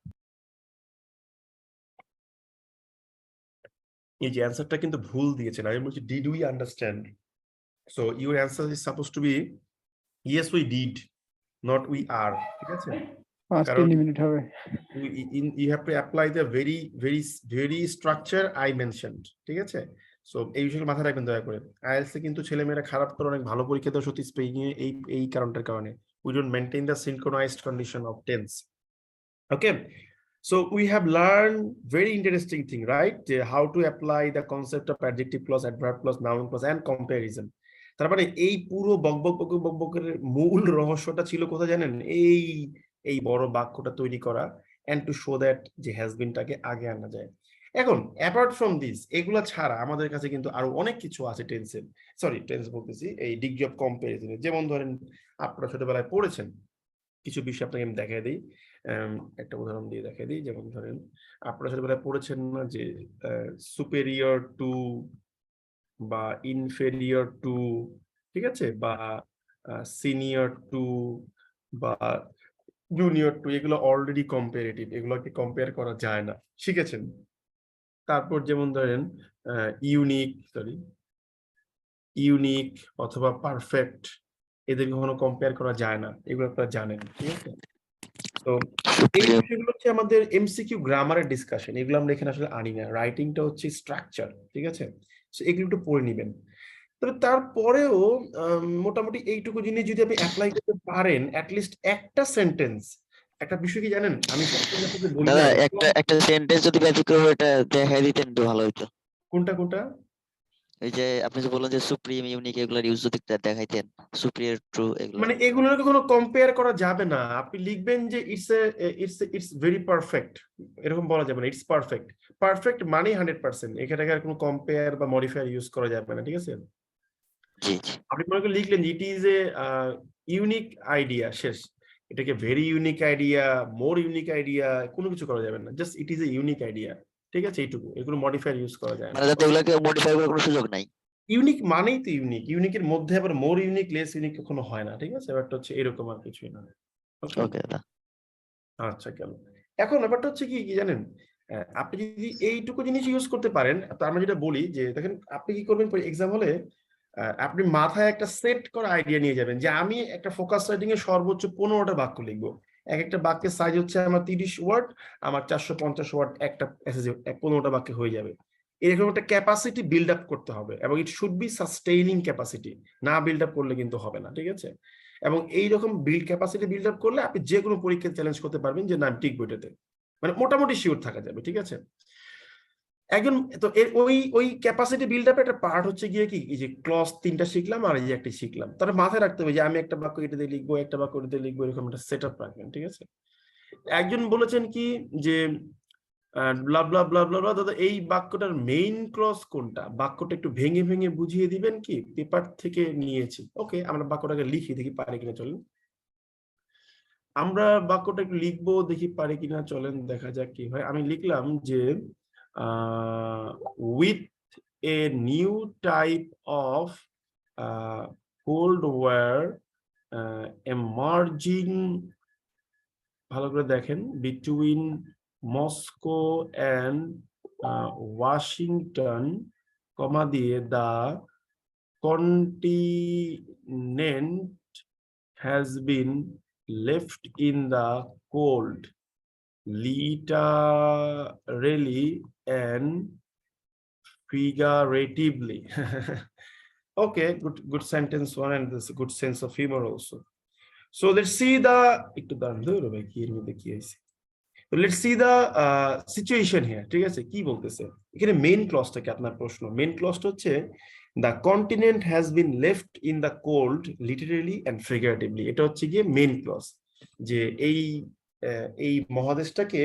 এই যে অ্যান্সারটা কিন্তু ভুল দিয়েছেন, আমি বলছি did we understand. So your answer is suppose to be yes we did, not we are, ঠিক আছে? 5 মিনিট হবে। You have to apply the very structure I mentioned, ঠিক আছে? সো এই বিষয়গুলো মাথায় রাখবেন দয়া করে। আইএলটিএস এ কিন্তু ছেলেমেয়েরা খারাপ করে অনেক ভালো পরীক্ষা দেওয়া সত্যি স্পিকিং এ এই কারণটার কারণে we don't maintain the synchronized condition of tense. Okay, so we have learned very interesting thing, right? How to apply the concept of adjective clause, adverb clause, noun clause and comparison. তার মানে এই পুরো বকবকের মূল রহস্যটা ছিল কোথায় জানেন? এই বড় বাক্যটা তৈরি করা, and to show that যে has been টাকে আগে আনা যায়। এখন অ্যাপার্ট ফ্রম দিস, এগুলা ছাড়া আমাদের কাছে কিন্তু আরো অনেক কিছু আছে টেন্স বলতেছি, এই ডিগ্রি অফ কম্পারিজন। যেমন ধরেন আপনারা ছোটবেলায় পড়েছেন, কিছু বিষয় আপনাকে আমি দেখাই দিই, একটা উদাহরণ দিয়ে দেখাই দিই। যেমন ধরেন আপনারা ছোটবেলায় পড়েছেন না যে সুপেরিয়র টু বা ইনফেরিয়র টু, ঠিক আছে? বা সিনিয়র টু বা জুনিয়র টু, এগুলো অলরেডি কম্পারেটিভ, এগুলোকে কম্পেয়ার করা যায় না, শিখেছেন? তারপর যেমন ধরেন ইউনিক অথবা পারফেক্ট, এদের কখনো কম্পেয়ার করা যায় না, এগুলো আপনারা জানেন, ঠিক আছে? তো এই বিষয়গুলো হচ্ছে আমাদের এমসিকিউ গ্রামারের ডিসকাশন, এগুলো আমরা এখানে আসলে আনি না। রাইটিংটা হচ্ছে স্ট্রাকচার, ঠিক আছে? সো এগুলো একটু পড়ে নিবেন। তবে তারপরেও মোটামুটি এইটুকু জিনিস যদি আপনি অ্যাপ্লাই করতে পারেন, অ্যাটলিস্ট একটা সেন্টেন্স, একটা বিষয় কি জানেন, আমি সবসময় আপনাকে বলি দাদা না, একটা সেন্টেন্স যদি ব্যতিক্রম হয় এটা দেখাই দিতেন তো ভালো হতো। কোনটা? এই যে আপনি যে বললেন যে সুপ্রিম ইউনিক এগুলার ইউজ যদি দেখাইতেন, সুপিরিয়র ট্রু এগুলা। মানে এগুলোকে কোনো কম্পেয়ার করা যাবে না। আপনি লিখবেন যে ইটস ভেরি পারফেক্ট, এরকম বলা যাবে না। ইটস পারফেক্ট, পারফেক্ট মানে 100%, এখানে আর কোনো কম্পেয়ার বা মডিফায়ার ইউজ করা যাবে না, ঠিক আছে? জি জি। আপনি মনে করে লিখলেন ইট ইজ এ ইউনিক আইডিয়া, শেষ। এটাকে ভেরি ইউনিক আইডিয়া, মোর ইউনিক আইডিয়া, কোনো কিছু করা যাবে না, just it is a unique idea, ঠিক আছে? এইটুকু, এগুলো মডিফায়ার ইউজ করা যায় না। মানে যাতে এগুলাকে মডিফাই করার কোনো সুযোগ নাই। ইউনিক মানেই তো ইউনিক, ইউনিকের মধ্যে আবার মোর ইউনিক লেস ইউনিক কখনো হয় না, ঠিক আছে? ব্যাপারটা হচ্ছে এরকম, আর কিছুই না। ওকে দাদা। আচ্ছা, কেন এখন ব্যাপারটা হচ্ছে কি জানেন, আপনি যদি এইটুকু জিনিস ইউজ করতে পারেন, তো আমরা যেটা বলি যে দেখেন, আপনি কি করবেন এক্সাম হলে, আপনি মাথায় একটা সেট করা আইডিয়া নিয়ে যাবেন যে আমি একটা ফোকাস রাইটিং এ সর্বোচ্চ 15টা বাক্য লিখবো। এক একটা বাক্যের সাইজ হচ্ছে আমার 30 ওয়ার্ড, আমার 450 ওয়ার্ড একটা প্যাসেজে 15টা বাক্যে হয়ে যাবে। এরকম একটা ক্যাপাসিটি বিল্ড আপ করতে হবে, এবং it should be sustaining capacity, না বিল্ড আপ করলে কিন্তু হবে না, ঠিক আছে? এবং এইরকম ক্যাপাসিটি বিল্ড আপ করলে আপনি যে কোনো পরীক্ষায় চ্যালেঞ্জ করতে পারবেন যে না আমি টিকবো এটাতে, মানে মোটামুটি শিওর থাকা যাবে, ঠিক আছে? একজন তো এর ওই ক্যাপাসিটি বিল্ড আপ একটা পার্ট হচ্ছে গিয়ে কি, এই যে ক্লজ 3টা শিখলাম আর এই যে একটা শিখলাম, তাহলে মাথায় রাখতে হবে যে আমি একটা বাক্য এটাতে লিখবো, একটা বাক্য এটাতে লিখবো, এরকম একটা সেট আপ রাখবেন, ঠিক আছে? একজন বলেছেন কি যে ব্লা ব্লা ব্লা ব্লা ব্লা, দাদা এই বাক্যটার মেইন ক্লজ কোনটা, বাক্যটা একটু ভেঙে ভেঙে বুঝিয়ে দিবেন কি, পেপার থেকে নিয়েছি। ওকে, আমরা বাক্যটাকে লিখি, দেখি পারি কিনা, চলেন আমরা বাক্যটা একটু লিখবো, দেখি পারি কিনা, চলেন দেখা যাক কি হয়। আমি লিখলাম যে with a new type of cold war emerging, ভালো করে দেখেন, between Moscow and Washington, comma দিয়ে the continent has been left in the cold, literally and figuratively. Okay, good sentence one, and this good sense of humor also. So let's see the let's see the situation here, ঠিক আছে? কি বলতেছে এখানে, মেইন ক্লজটাকে, আপনার প্রশ্ন মেইন ক্লজটা হচ্ছে the continent has been left in the cold literally and figuratively, এটা হচ্ছে গিয়ে মেইন ক্লজ, যে এই মহাদেশটাকে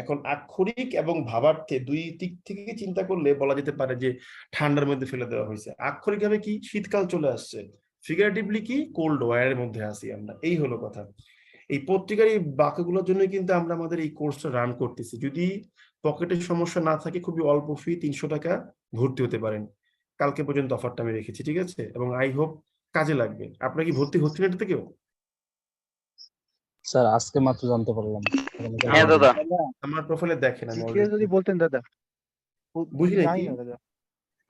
এখন আক্ষরিক এবং ভাবার্থে দুই দিক থেকে চিন্তা করলে বলা যেতে পারে যে ঠান্ডার মধ্যে ফেলে দেওয়া হয়েছে। আক্ষরিক ভাবে কি, শীতকাল চলে আসছে, ফিগারেটিভলি কি, কোল্ড ওয়ারের মধ্যে আছি আমরা, এই হলো কথা। এই পত্রিকার এই বাক্যগুলোর জন্য কিন্তু আমরা আমাদের এই কোর্সটা রান করতেছি। যদি পকেটের সমস্যা না থাকে, খুবই অল্প ফি, 300 টাকা, ভর্তি হতে পারেন। কালকে পর্যন্ত অফারটা আমি রেখেছি, ঠিক আছে? এবং আই হোপ কাজে লাগবে। আপনারা কি ভর্তি হচ্ছেন এটাতে কেউ? স্যার আজকে মাত্র জানতে পারলাম। হ্যাঁ দাদা। আমার প্রোফাইলে দেখেন, আমি জিজ্ঞেস যদি বলতেন দাদা, বুঝি জানি নাকি না দাদা।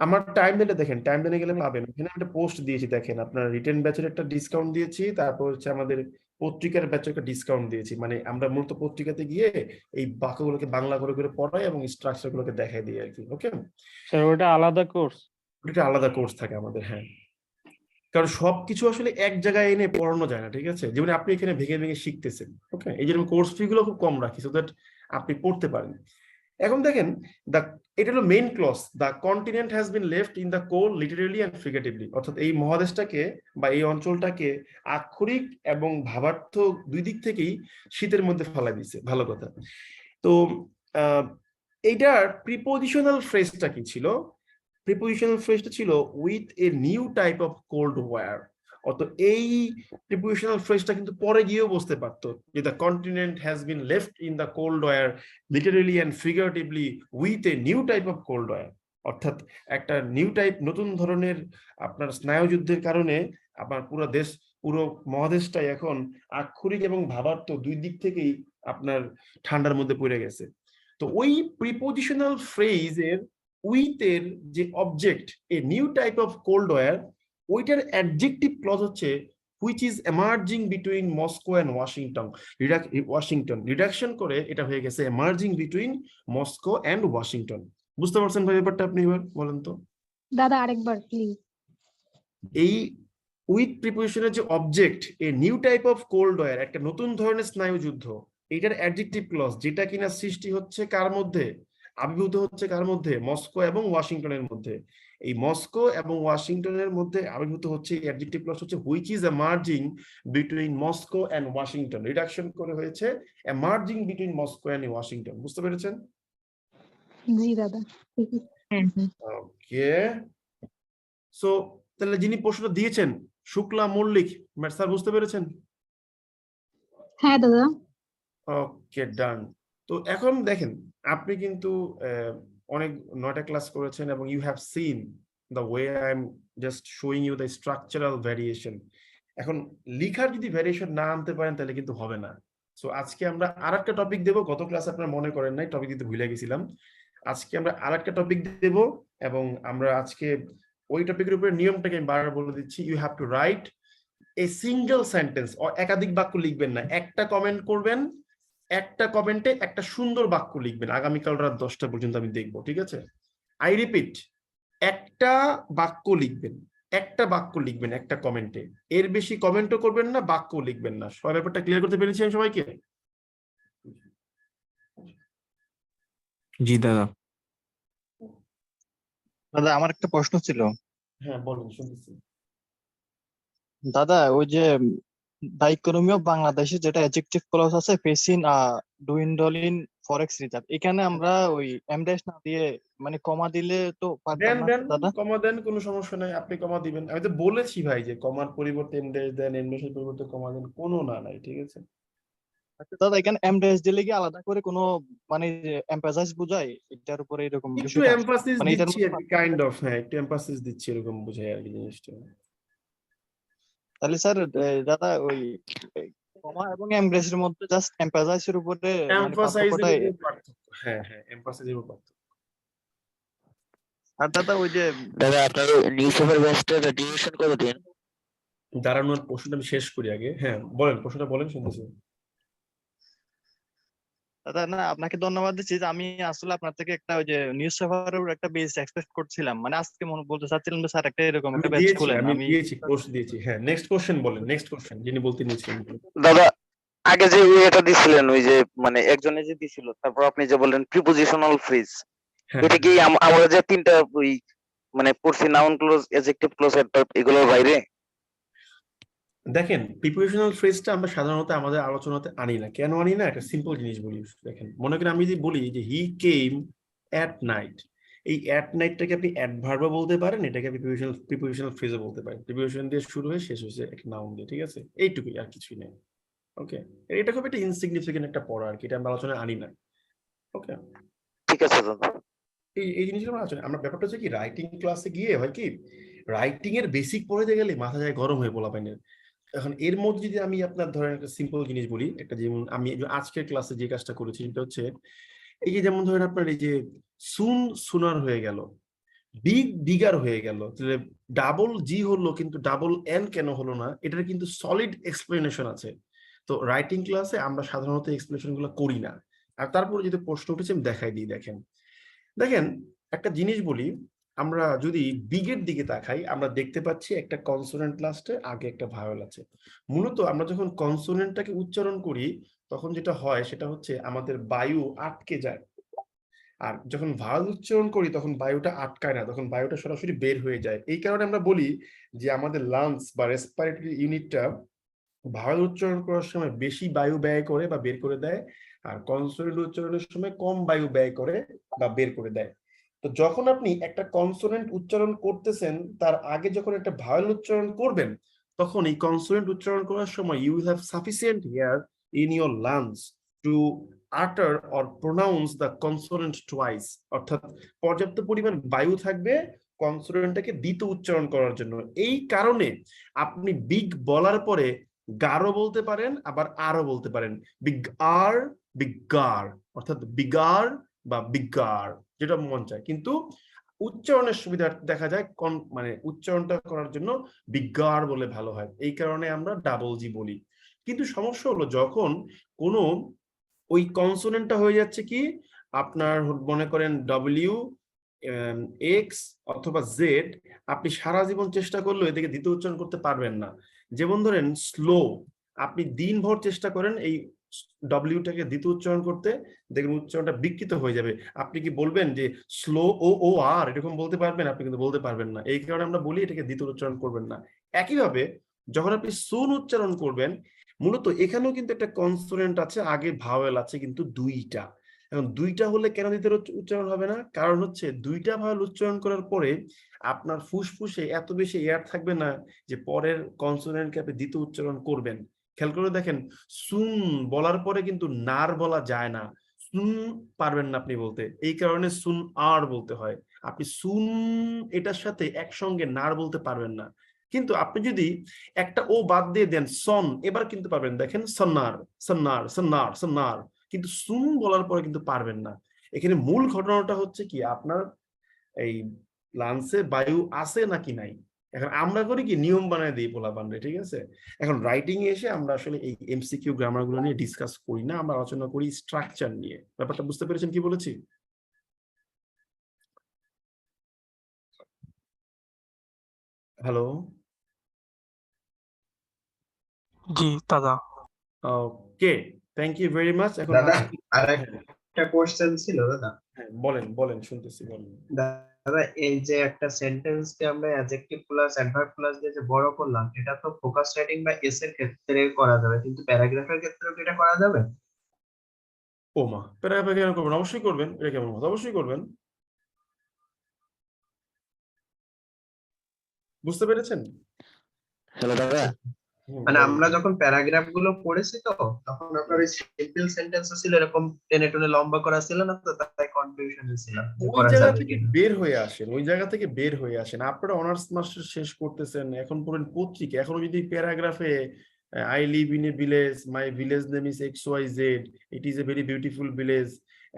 আমার টাইম দিলে দেখেন, টাইম দিলে গেলে পাবেন। এখানে একটা পোস্ট দিয়েছি, দেখেন আপনার রিটেন ব্যাচের একটা ডিসকাউন্ট দিয়েছি, তারপর হচ্ছে আমাদের পত্রিকার ব্যাচের একটা ডিসকাউন্ট দিয়েছি। মানে আমরা মূলত পত্রিকাতে গিয়ে এই বাক্যগুলোকে বাংলা করে করে পড়াই এবং স্ট্রাকচার গুলোকে দেখাই দিই আর কি। ওকে স্যার ওটা আলাদা কোর্স? ওটা আলাদা কোর্স থাকে আমাদের, হ্যাঁ, কারণ সবকিছু আসলে এক জায়গায় এনে পড়ানো যায় না, ঠিক আছে? যেমন আপনি এখানে ভেঙে ভেঙে শিখতেছেন, ওকে, এই জন্য কোর্স ফি গুলো খুব কম রাখি, সো দ্যাট আপনি পড়তে পারেন। এখন দেখেন, এটা হলো main clause, the continent has been left in the cold literally and figuratively, অর্থাৎ এই মহাদেশটাকে বা এই অঞ্চলটাকে আক্ষরিক এবং ভাবার্থ দুই দিক থেকেই শীতের মধ্যে ফেলা দিয়েছে। ভালো কথা। তো এইটার প্রিপোজিশনাল ফ্রেজটা কি ছিল? প্রিপোজিশনাল ফ্রেজটা ছিল with a new type of cold war. অর্থাৎ এই প্রিপোজিশনাল ফ্রেজটা কিন্তু পরে গিয়েও বুঝতে পারতো যে the continent has been left in the cold war literally and figuratively with a new type of cold war, অর্থাৎ একটা নিউ টাইপ, নতুন ধরনের আপনার স্নায়ুযুদ্ধের কারণে আপনার পুরো দেশ পুরো মহাদেশটাই এখন আক্ষরিক এবং ভাবার্থ দুই দিক থেকেই আপনার ঠান্ডার মধ্যে পড়ে গেছে। তো ওই প্রিপোজিশনাল ফ্রেজের উইথ এর যে object a new type of cold war, ওইটার অ্যাডজেক্টিভ ক্লজ হচ্ছে which is emerging between Moscow and Washington. Washington reduction করে এটা হয়ে গেছে emerging between Moscow and Washington. বুঝতে পারছেন ভাই ব্যাপারটা? আপনি এবার বলেন তো। দাদা আরেকবার প্লিজ। এই উইথ প্রিপোজিশনের যে object a new type of cold war, একটা নতুন ধরনের স্নায়ু যুদ্ধ, এটার অ্যাডজেক্টিভ ক্লজ যেটা কিনা সৃষ্টি হচ্ছে কার মধ্যে, আবির্ভূত হচ্ছে কার মধ্যে, মস্কো এবং ওয়াশিংটনের মধ্যে। এই মস্কো এবং ওয়াশিংটনের মধ্যে আবির্ভূত হচ্ছে এই অ্যাডজেক্টিভ ক্লজ হচ্ছে which is emerging between Moscow and Washington. Reduction করে হয়েছে emerging between Moscow and Washington. বুঝতে পেরেছেন? জি দাদা ঠিক আছে। ওকে, সো তাহলে যিনি প্রশ্ন দিয়েছেন শুক্লা মল্লিক, স্যার বুঝতে পেরেছেন? হ্যাঁ দাদা। ওকে, ডান। তো এখন দেখেন, আপনি কিন্তু অনেক 9টা ক্লাস করেছেন এবং you have seen the way I am just showing you the structural variation. এখন লিখার যদি ভ্যারিয়েশন না আনতে পারেন তাহলে কিন্তু হবে না। সো আজকে আমরা আরেকটা টপিক দেব। গত ক্লাস আপনারা মনে করেন নাই, টপিক দিতে ভুলে গেছিলাম। আজকে আমরা আরেকটা টপিক দেব এবং আমরা আজকে ওই টপিকের উপরে নিয়মটাকে আমি বারবার বলে দিচ্ছি। You have to write a single sentence, একাধিক বাক্য লিখবেন না, একটা কমেন্ট করবেন, একটা কমেন্টে একটা সুন্দর বাক্য লিখবেন। আগামীকাল রাত 10টা পর্যন্ত আমি দেখবো, ঠিক আছে? আই রিপিট, একটা বাক্য লিখবেন, একটা বাক্য লিখবেন একটা কমেন্টে, এর বেশি কমেন্টও করবেন না, বাক্য লিখবেন না। সবাই ব্যাপারটা ক্লিয়ার করতে পেরেছি আমি সবাইকে? জি দাদা। দাদা আমার একটা প্রশ্ন ছিল। হ্যাঁ বলুন, শুনতেছি। দাদা ওই যে দ্য ইকোনমি অফ বাংলাদেশে যেটা অ্যাডজেক্টিভ ক্লজ আছে, ফেসিন ডুইন্ডলিং ফরেক্স রিজার্ভ, এখানে আমরা ওই এম ড্যাশ না দিয়ে মানে কমা দিলে তো পারতাম দেন না দেন দাদা? কমা দেন, কোনো সমস্যা নাই, আপনি কমা দিবেন। আমি তো বলেছি ভাই যে কমার পরিবর্তে এম ড্যাশ দেন, এম ড্যাশের পরিবর্তে কমা দেন, কোনো না নাই, ঠিক আছে? আচ্ছা দাদা, এখানে এম ড্যাশ দিলে কি আলাদা করে কোনো মানে এমফাসাইজ বোঝায় এটার উপরে এরকম একটু বিষয়টা? এমফাসিস মানে এটার দিচ্ছি মধ্যে আর কি, কাইন্ড অফ, হ্যাঁ একটু এমফাসিস দিচ্ছি, এরকম বোঝায় আর কি জিনিসটা। তাহলে স্যার দাদা ওই কমা এবং এম ড্যাশ এর মধ্যে জাস্ট এমফাসাইজের উপরে মানে এমফাসাইজের পার্থক্যটা উপর পার্থক্য, হ্যাঁ হ্যাঁ এমফাসিসের উপর পার্থক্য। আর দাদা ওই যে দাদা আপনার নিউজ পেপার ব্যাচটার ডিউরেশন কতদিন? দাঁড়ানোর প্রশ্নটা আমি শেষ করি আগে। হ্যাঁ বলেন, প্রশ্নটা বলেন, শুনতেছি। দাদা না, আপনাকে ধন্যবাদ দিচ্ছি যে আমি আসলে আপনার থেকে একটা ওই যে নিউজ পেপারের একটা বেস এক্সপেক্ট করছিলাম, মানে আজকে মনে বলতে চাচ্ছিলাম যে স্যার একটা এরকম আমি একটা ব্যাচ দিয়েছি, খুলেন। আমি আমি দিয়েছি, কোর্স দিয়েছি। হ্যাঁ নেক্সট কোশ্চেন বলেন, নেক্সট কোশ্চেন যিনি বলতে নিয়েছিলেন। দাদা আগে যে এটা দিছিলেন, ওই যে মানে একজনে যে দিছিল, তারপর আপনি যে বললেন প্রিপোজিশনাল ফ্রেজ, হ্যাঁ এটা কি আমরা যে তিনটা ওই মানে পড়ছি, noun clause, adjective clause, adverb, এগুলোর বাইরে? দেখেন, প্রিপোজিশনাল ফ্রেজটা আমরা সাধারণত আমাদের আলোচনাতে আনি না। কেন আনি না? একটা সিম্পল জিনিস বলি। দেখেন, মনে করেন আমি যদি বলি যে হি কেম অ্যাট নাইট, এই অ্যাট নাইটটাকে আপনি অ্যাডভার্বও বলতে পারেন, এটাকে প্রিপোজিশনাল ফ্রেজও বলতে পারেন। প্রিপোজিশন দিয়ে শুরু হয়ে শেষ হয়েছে একটা নাউন দিয়ে, ঠিক আছে? এইটুকুই, আর কিছুই নেই। ওকে, এটা খুব একটা ইনসিগনিফিকেন্ট একটা পড়া আর কি, এটা আমরা আলোচনায় আনি না। ওকে, ঠিক আছে দাদা। এই জিনিসগুলো আমরা আলোচনা, আমরা ব্যাপারটা হচ্ছে কি, রাইটিং ক্লাসে গিয়ে হয় কি, রাইটিং এর বেসিক পড়াতে গেলে মাথা যায় গরম হয়ে পোলাপাইনের। এখন এর মধ্যে যদি আমি আপনার ধরেন একটা সিম্পল জিনিস বলি, একটা যেমন আমি আজকের ক্লাসে যে কাজটা করেছি সেটা হচ্ছে এই যে, যেমন ধরেন আপনার এই যে সুন সুনার হয়ে গেল, বিগ বিগার হয়ে গেল, তাহলে ডাবল জি হলো কিন্তু ডাবল এন কেন হলো না, এটার কিন্তু সলিড এক্সপ্লেনেশন আছে। তো রাইটিং ক্লাসে আমরা সাধারণত এক্সপ্লেনেশন গুলো করি না। আর তারপরে যদি প্রশ্ন উঠেছে আমি দেখাই দিই। দেখেন দেখেন একটা জিনিস বলি, আমরা যদি বিগের দিকে তাকাই আমরা দেখতে পাচ্ছি একটা কনসোনেন্ট লাস্টে আগে একটা ভাওয়েল আছে। মূলত আমরা যখন কনসোনেন্টটাকে উচ্চারণ করি তখন যেটা হয় সেটা হচ্ছে আমাদের বায়ু আটকে যায়, আর যখন ভাওয়েল উচ্চারণ করি তখন বায়ুটা আটকায় না, তখন বায়ুটা সরাসরি বের হয়ে যায়। এই কারণে আমরা বলি যে আমাদের লাংস বা রেসপিরেটরি ইউনিটটা ভাওয়েল উচ্চারণ করার সময় বেশি বায়ু ব্যয় করে বা বের করে দেয়, আর কনসোনেন্ট উচ্চারণের সময় কম বায়ু ব্যয় করে বা বের করে দেয়। তো যখন আপনি একটা কনসোনেন্ট উচ্চারণ করতেছেন তার আগে যখন একটা ভাওয়েল উচ্চারণ করবেন, তখন এই কনসোনেন্ট উচ্চারণ করার সময় you will have sufficient air in your lungs to utter or pronounce the consonant twice, অর্থাৎ পর্যাপ্ত পরিমাণ বায়ু থাকবে কনসোনেন্টটাকে দ্বিতীয় উচ্চারণ করার জন্য। এই কারণে আপনি বিগ বলার পরে গারো বলতে পারেন, আবার আরও বলতে পারেন, বিগ আর, বিগার, অর্থাৎ বিগার বা বিগার, যেটা মন চায়। কিন্তু উচ্চারণের সুবিধা দেখা যায় মানে উচ্চারণটা করার জন্য বিগার বলে ভালো হয়, এই কারণে আমরা ডাবল জি বলি। কিন্তু সমস্যা হলো যখন কোনো ওই কনসোনেন্টটা হয়ে যাচ্ছে কি আপনার মনে করেন ডব্লিউ, এক্স অথবা জেড, আপনি সারা জীবন চেষ্টা করলেও এদিকে দ্বিতীয় উচ্চারণ করতে পারবেন না। যেমন ধরেন স্লো, আপনি দিনভর চেষ্টা করেন এই ডব্লিউটাকে দ্বিতীয় উচ্চারণ করতে, দেখবেন উচ্চারণটা বিকৃত হয়ে যাবে। আপনি কি বলবেন যে স্লো ও আর এরকম বলতে পারবেন? আপনি কিন্তু বলতে পারবেন না। এই কারণে আমরা বলি এটাকে দ্বিতীয় উচ্চারণ করবেন না। একইভাবে যখন আপনি সুন উচ্চারণ করবেন, মূলত এখানেও কিন্তু একটা কনসোনেন্ট আছে, আগে ভাওয়েল আছে কিন্তু দুইটা। এখন দুইটা হলে কেন দ্বিতীয় উচ্চারণ হবে না? কারণ হচ্ছে দুইটা ভাওয়েল উচ্চারণ করার পরে আপনার ফুসফুসে এত বেশি এয়ার থাকবে না যে পরের কনসোনেন্টকে আপনি দ্বিতীয় উচ্চারণ করবেন। খেয়াল করে দেখেন, সুন বলার পরে কিন্তু নার বলা যায় না, সুন পারবেন না আপনি বলতে, এই কারণে সুন আর বলতে হয়। আপনি সুন এটার সাথে একসঙ্গে নার বলতে পারবেন না। কিন্তু আপনি যদি একটা ও বাদ দিয়ে দেন সন, এবার কিন্তু পারবেন। দেখেন সন্নার, সন্নার, সন্নার, সন্নার, কিন্তু সুন বলার পরে কিন্তু পারবেন না। এখানে মূল ঘটনাটা হচ্ছে কি, আপনার এই লাংসে বায়ু আছে নাকি নাই। এখন আমরা করি কি, নিয়ম বানায় দিই পোলা বান্ডে, ঠিক আছে। এখন রাইটিং এ এসে আমরা আসলে এই এমসিকিউ গ্রামার গুলো নিয়ে ডিসকাস করি না, আমরা আলোচনা করি স্ট্রাকচার নিয়ে। ব্যাপারটা বুঝতে পেরেছেন কি বলেছি? হ্যালো, জি দাদা। ওকে, থ্যাংক ইউ ভেরি মাচ। এখন দাদা আর একটা কোশ্চেন ছিল দাদা। হ্যাঁ বলেন বলেন, শুনতেছি, বলেন। দাদা এই যে একটা সেন্টেন্সকে আমরা অ্যাডজেক্টিভ প্লাস অ্যাডভার্ব প্লাস দিয়ে যে বড় করলাম, এটা তো ফোকাস রাইটিং বা এস এর ক্ষেত্রে করা যাবে, কিন্তু প্যারাগ্রাফের ক্ষেত্রেও কি এটা করা যাবে? ও মা, প্যারাগ্রাফে কেন করবেন? অবশ্যই করবেন। এটা কেমন কথা? অবশ্যই করবেন। বুঝতে পেরেছেন? হ্যালো দাদা, মানে আমরা যখন প্যারাগ্রাফ গুলো পড়েছি তো তখন আপনার ওই সিম্পল সেন্টেন্স ছিল এরকম টেনে টুনে লম্বা করা ছিল না, তো তাই কনফিউশনে ছিলাম যে ওই করা জায়গা যাবে থেকে কিনা। বের হয়ে আসেন, ওই জায়গা থেকে বের হয়ে আসেন। আপনারা অনার্স মাস্টার শেষ করতেছেন, এখন পড়েন পত্রিকা। এখনো যদি প্যারাগ্রাফে I live in a village, my village name is XYZ, it is a very beautiful village,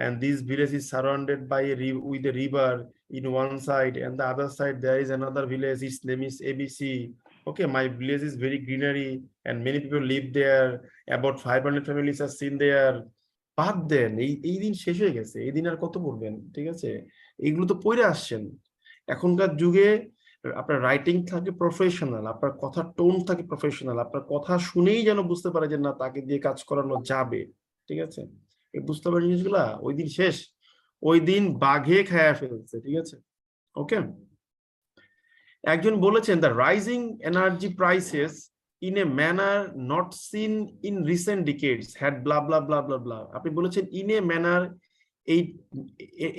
and this village is surrounded by with a river in one side, and the other side there is another village, its name is ABC. Okay, my village is very greenery and many people live there, about 500 families are seen there. বাদ দেন, এই দিন শেষ হয়ে গেছে, এই দিন আর কত পড়বেন? ঠিক আছে, এগুলো তো পড়ে আসছেন। এখনকার যুগে আপনার রাইটিং থাকে প্রফেশনাল, আপনার কথা টোন থাকে প্রফেশনাল, আপনার কথা শুনেই যেন বুঝতে পারে যে না, তাকে দিয়ে কাজ করানো যাবে। ঠিক আছে, এই বুঝতে পারেন জিনিসগুলা। ওই দিন শেষ, ওই দিন বাঘে খায়া ফেলছে। ঠিক আছে, ওকে। একজন বলেছেন the rising energy prices in a manner not seen in recent decades had blah blah blah blah blah. আপনি বলেছেন in a manner, এই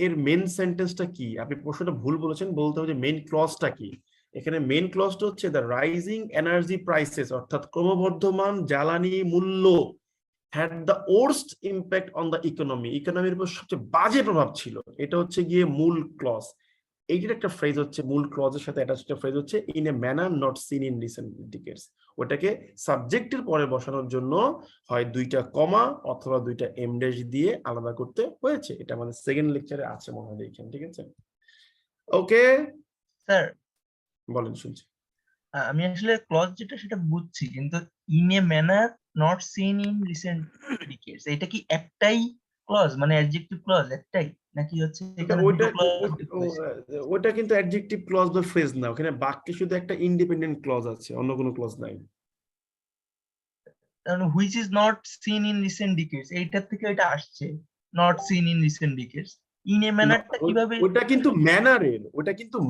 এর মেন সেন্টেন্সটা কি? আপনি প্রশ্নটা ভুল বলেছেন, বলতে হবে যে মেইন ক্লজটা কি। এখানে মেইন ক্লজটা হচ্ছে দ্য রাইজিং এনার্জি প্রাইসেস, অর্থাৎ ক্রমবর্ধমান জ্বালানি মূল্য had the worst impact on the economy, ইকোনমির উপর সবচেয়ে বাজে প্রভাব ছিল। এটা হচ্ছে গিয়ে মূল ক্লজ। এইটার একটা ফ্রেজ হচ্ছে, মূল ক্লজের সাথে অ্যাটাচড একটা ফ্রেজ হচ্ছে in a manner not seen in recent ডিকেডস। ওটাকে সাবজেক্টের পরে বসানোর জন্য হয় দুইটা কমা অথবা দুইটা এমডেশ দিয়ে আলাদা করতে হয়েছে। এটা আমাদের সেকেন্ড লেকচারে আছে মনে হয়, দেখেন। ঠিক আছে, ওকে স্যার বলেন, শুনছি। আমি আসলে ক্লজ যেটা সেটা বুঝছি, কিন্তু in a manner not seen in recent ডিকেডস, এটা কি একটাই ক্লজ, মানে অ্যাডজেক্টিভ ক্লজ একটাই, নাকি হচ্ছে এখানে দুটো ক্লজ? ওটা কিন্তু অ্যাডজেক্টিভ ক্লজ বা ফ্রেজ না, ওখানে বাক্যে শুধু একটা ইন্ডিপেন্ডেন্ট ক্লজ আছে, অন্য কোনো ক্লজ নাই। Which is not seen in recent decades, এইটার থেকে এটা আসছে, not seen in recent decades. In a ম্যানারটা কিভাবে? ওটা কিন্তু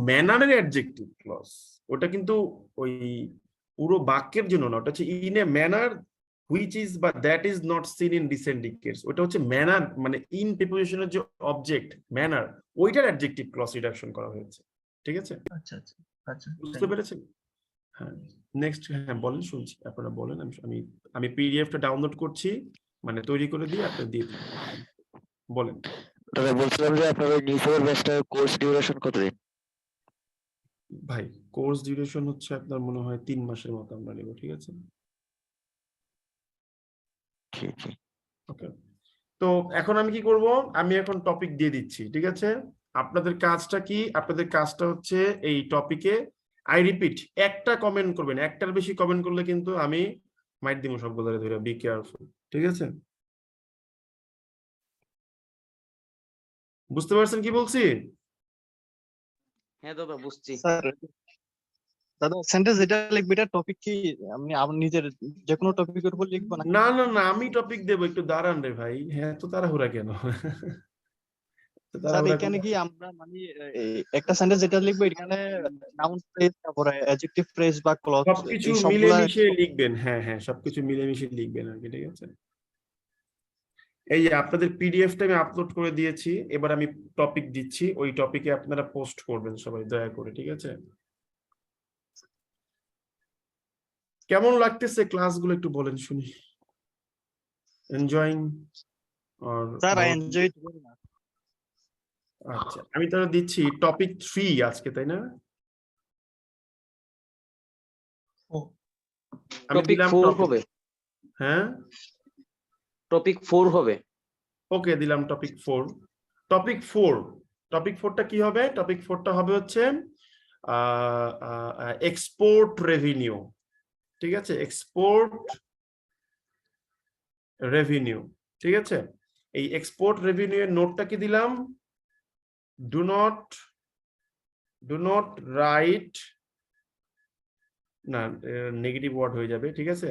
ম্যানারের অ্যাডজেক্টিভ ক্লজ, ওটা কিন্তু ওই পুরো বাক্যের জন্য না, ওটা হচ্ছে in a manner which is বা that is not seen in recent decades. ওটা হচ্ছে ম্যানার, মানে ইন প্রিপোজিশনের যে অবজেক্ট ম্যানার, ওইটার অ্যাডজেক্টিভ ক্লজ রিডাকশন করা হয়েছে। ঠিক আছে, আচ্ছা আচ্ছা আচ্ছা, বুঝতে পেরেছেন? হ্যাঁ, নেক্সট। হ্যাঁ বলেন, শুনছি, আপনারা বলেন। আমি পিডিএফটা ডাউনলোড করছি, মানে তৈরি করে দিয়ে আপনারা দিয়ে দিন। বলেন। দাদা বলছিলাম যে আপনার ওই নিউজ পেপার ব্যাচটার কোর্স ডিউরেশন কতদিন? ভাই কোর্স ডিউরেশন হচ্ছে আপনার মনে হয় 3 মাসের মতো আমরা নেব, ঠিক আছে? জি জি। ওকে, তো এখন আমি কি করব, আমি এখন টপিক দিয়ে দিচ্ছি, ঠিক আছে? আপনাদের কাজটা কি? আপনাদের কাজটা হচ্ছে এই টপিকে আই রিপিট একটা কমেন্ট করবেন, একটার বেশি কমেন্ট করলে কিন্তু আমি মাইট দিব সবগুলো ধরে, বি কেয়ারফুল, ঠিক আছে? বুঝতে পারছেন কি বলছি? হ্যাঁ দাদা বুঝছি। স্যার দাদা সেন্টেন্স যেটা লিখবে এটা টপিক কি আপনি নিজের যে কোনো টপিকের উপর লিখবো নাকি? না না না, আমি টপিক দেবো, একটু দাঁড়ান রে ভাই। হ্যাঁ, তো তাড়াহুড়া কেন? তো স্যার তাড়াহুড়া এখানে কেন? কি আমরা মানে একটা সেন্টেন্স যেটা লিখবো এখানে নাউন ফ্রেজ তারপরে অ্যাডজেক্টিভ ফ্রেজ বা ক্লজ সবকিছু এই মিলে সবগুলা মিশে লিখবেন, হ্যাঁ হ্যাঁ, সবকিছু মিলে মিশে লিখবেন আর কি, ঠিক আছে? এই যে আপনাদের পিডিএফটা আমি আপলোড করে দিয়েছি, এবার আমি টপিক দিচ্ছি, ওই টপিকে আপনারা পোস্ট করবেন সবাই দয়া করে, ঠিক আছে? কেমন লাগতেছে ক্লাসগুলো একটু বলেন শুনি। এনজয়িং আর sir I enjoy it very much. আচ্ছা, আমি তাহলে দিচ্ছি টপিক 3 আজকে, তাই না? আমি টপিক দিলাম 4 টপিক, হবে, হ্যাঁ টপিক 4 হবে। ওকে, দিলাম টপিক 4। টপিক 4, টপিক 4টা কি হবে? টপিক 4টা হবে হচ্ছে এক্সপোর্ট রেভিনিউ, ঠিক আছে? এক্সপোর্ট রেভিনিউ, ঠিক আছে? এই এক্সপোর্ট রেভিনিউ এর নোটটা কি দিলাম? ডু নট রাইট, না নেগেটিভ ওয়ার্ড হয়ে যাবে, ঠিক আছে?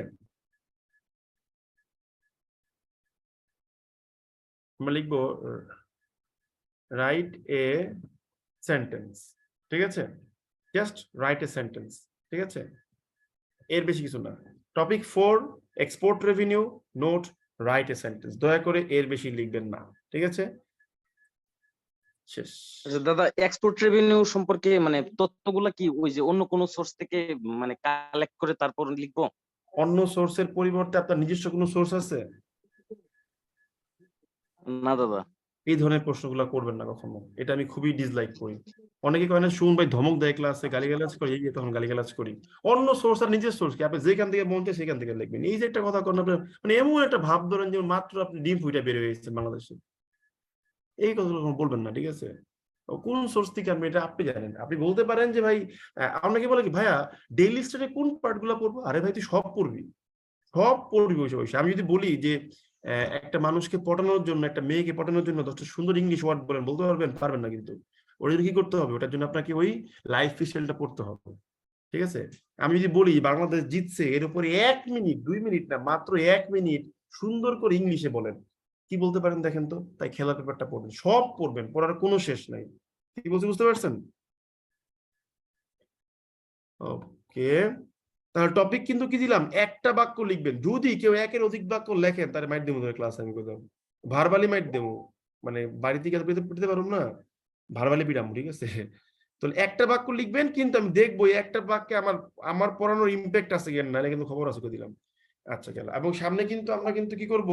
আমরা লিখবো রাইট এ সেন্টেন্স, ঠিক আছে? জাস্ট রাইট এ সেন্টেন্স, ঠিক আছে? এর বেশি কিছু না। Topic 4 export revenue, note write a sentence, দয়া করে এর বেশি লিখবেন না, ঠিক আছে? শেষ। আচ্ছা দাদা, এক্সপোর্ট রেভিনিউ সম্পর্কে মানে তথ্যগুলা কি ওই যে অন্য কোন সোর্স থেকে মানে কালেক্ট করে তারপর লিখবো? অন্য সোর্সের পরিবর্তে আপনার নিজস্ব কোনো সোর্স আছে? না দাদা। এই ধরনের প্রশ্নগুলো করবেন না কখনো, এটা আমি খুবই ডিসলাইক করি। অনেকে কয় না, শুন ভাই ধমক দেয় ক্লাসে, গালিগালাজ করে, এই তখন গালিগালাজ করি। অন্য সোর্স আর নিজের সোর্স কি, আপনি যেখান থেকে মন চায় সেখান থেকে লিখবেন। এই যে একটা কথা করেন আপনার, মানে এমন একটা ভাব ধরেন যে মাত্র আপনি ডিম ফুইটা বের হয়ে এসেছেন বাংলাদেশে, এই কথাগুলো কখনো বলবেন না, ঠিক আছে? কোন সোর্স থেকে আপনি, এটা আপনি জানেন। আপনি বলতে পারেন যে ভাই, আপনাকে বলে কি ভাইয়া ডেইলি স্টাডি কোন পার্ট গুলো পড়বো? আরে ভাই তুই সব পড়বি, সব পড়বি বসে বসে। আমি যদি বলি যে একটা মানুষকে পটানোর জন্য, একটা মেয়েকে পটানোর জন্য 10টা সুন্দর ইংলিশ ওয়ার্ড বলেন, বলতে পারবেন? পারবেন না। কিন্তু ওর জন্য কি করতে হবে? ওটার জন্য আপনাকে ওই লাইফ স্টাইলটা পড়তে হবে, ঠিক আছে? আমি যদি বলি বাংলাদেশ জিতছে, এর উপরে 1 মিনিট 2 মিনিট না, মাত্র 1 মিনিট সুন্দর করে ইংলিশে বলেন, কি বলতে পারেন দেখেন তো? তাই খেলা পেপারটা পড়বেন, সব পড়বেন, পড়ার কোনো শেষ নাই। কি বলছি বুঝতে পারছেন? ওকে, তাহলে টপিক কিন্তু কি দিলাম? একটা বাক্য লিখবেন। যদি কেউ একের অধিক বাক্য লেখেন তাহলে মাইট দেবো ক্লাস, আমি কোথাও ভার্বালি মাইট দেবো, মানে বাড়িতে গিয়ে পেতে পারবো না, ভার্বালি পিটাম, ঠিক আছে? তাহলে একটা বাক্য লিখবেন, কিন্তু আমি দেখবো এই একটা বাক্যে আমার পড়ানোর ইম্প্যাক্ট আছে কিনা, নাহলে কিন্তু খবর আছে দিলাম। আচ্ছা গেল। এবং সামনে কিন্তু আমরা কিন্তু কি করব,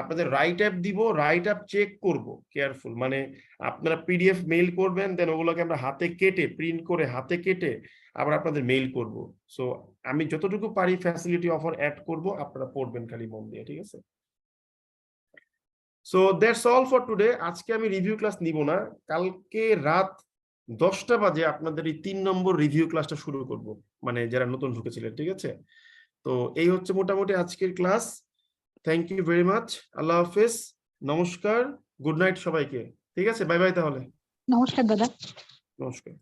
আপনাদের রাইট অ্যাপ দিব, রাইট অ্যাপ চেক করব কেয়ারফুল। মানে আপনারা পিডিএফ মেইল করবেন, দেন ওগুলোকে আমরা হাতে কেটে, প্রিন্ট করে হাতে কেটে আবার আপনাদের মেইল করব। সো আমি যতটুকু পারি ফ্যাসিলিটি অফার অ্যাড করব, আপনারা পড়বেন খালি মন দিয়ে, ঠিক আছে? So that's all for today. আজকে আমি রিভিউ ক্লাস নিব না, কালকে রাত 10টা বাজে আপনাদের এই 3 নম্বর রিভিউ ক্লাসটা শুরু করব, মানে যারা নতুন ঢুকেছিলেন, ঠিক আছে? তো এই হচ্ছে মোটামুটি আজকের class. Thank you very much. আল্লাহ হাফেজ, নমস্কার, গুড নাইট সবাইকে, ঠিক আছে? বাই বাই তাহলে। নমস্কার দাদা। নমস্কার।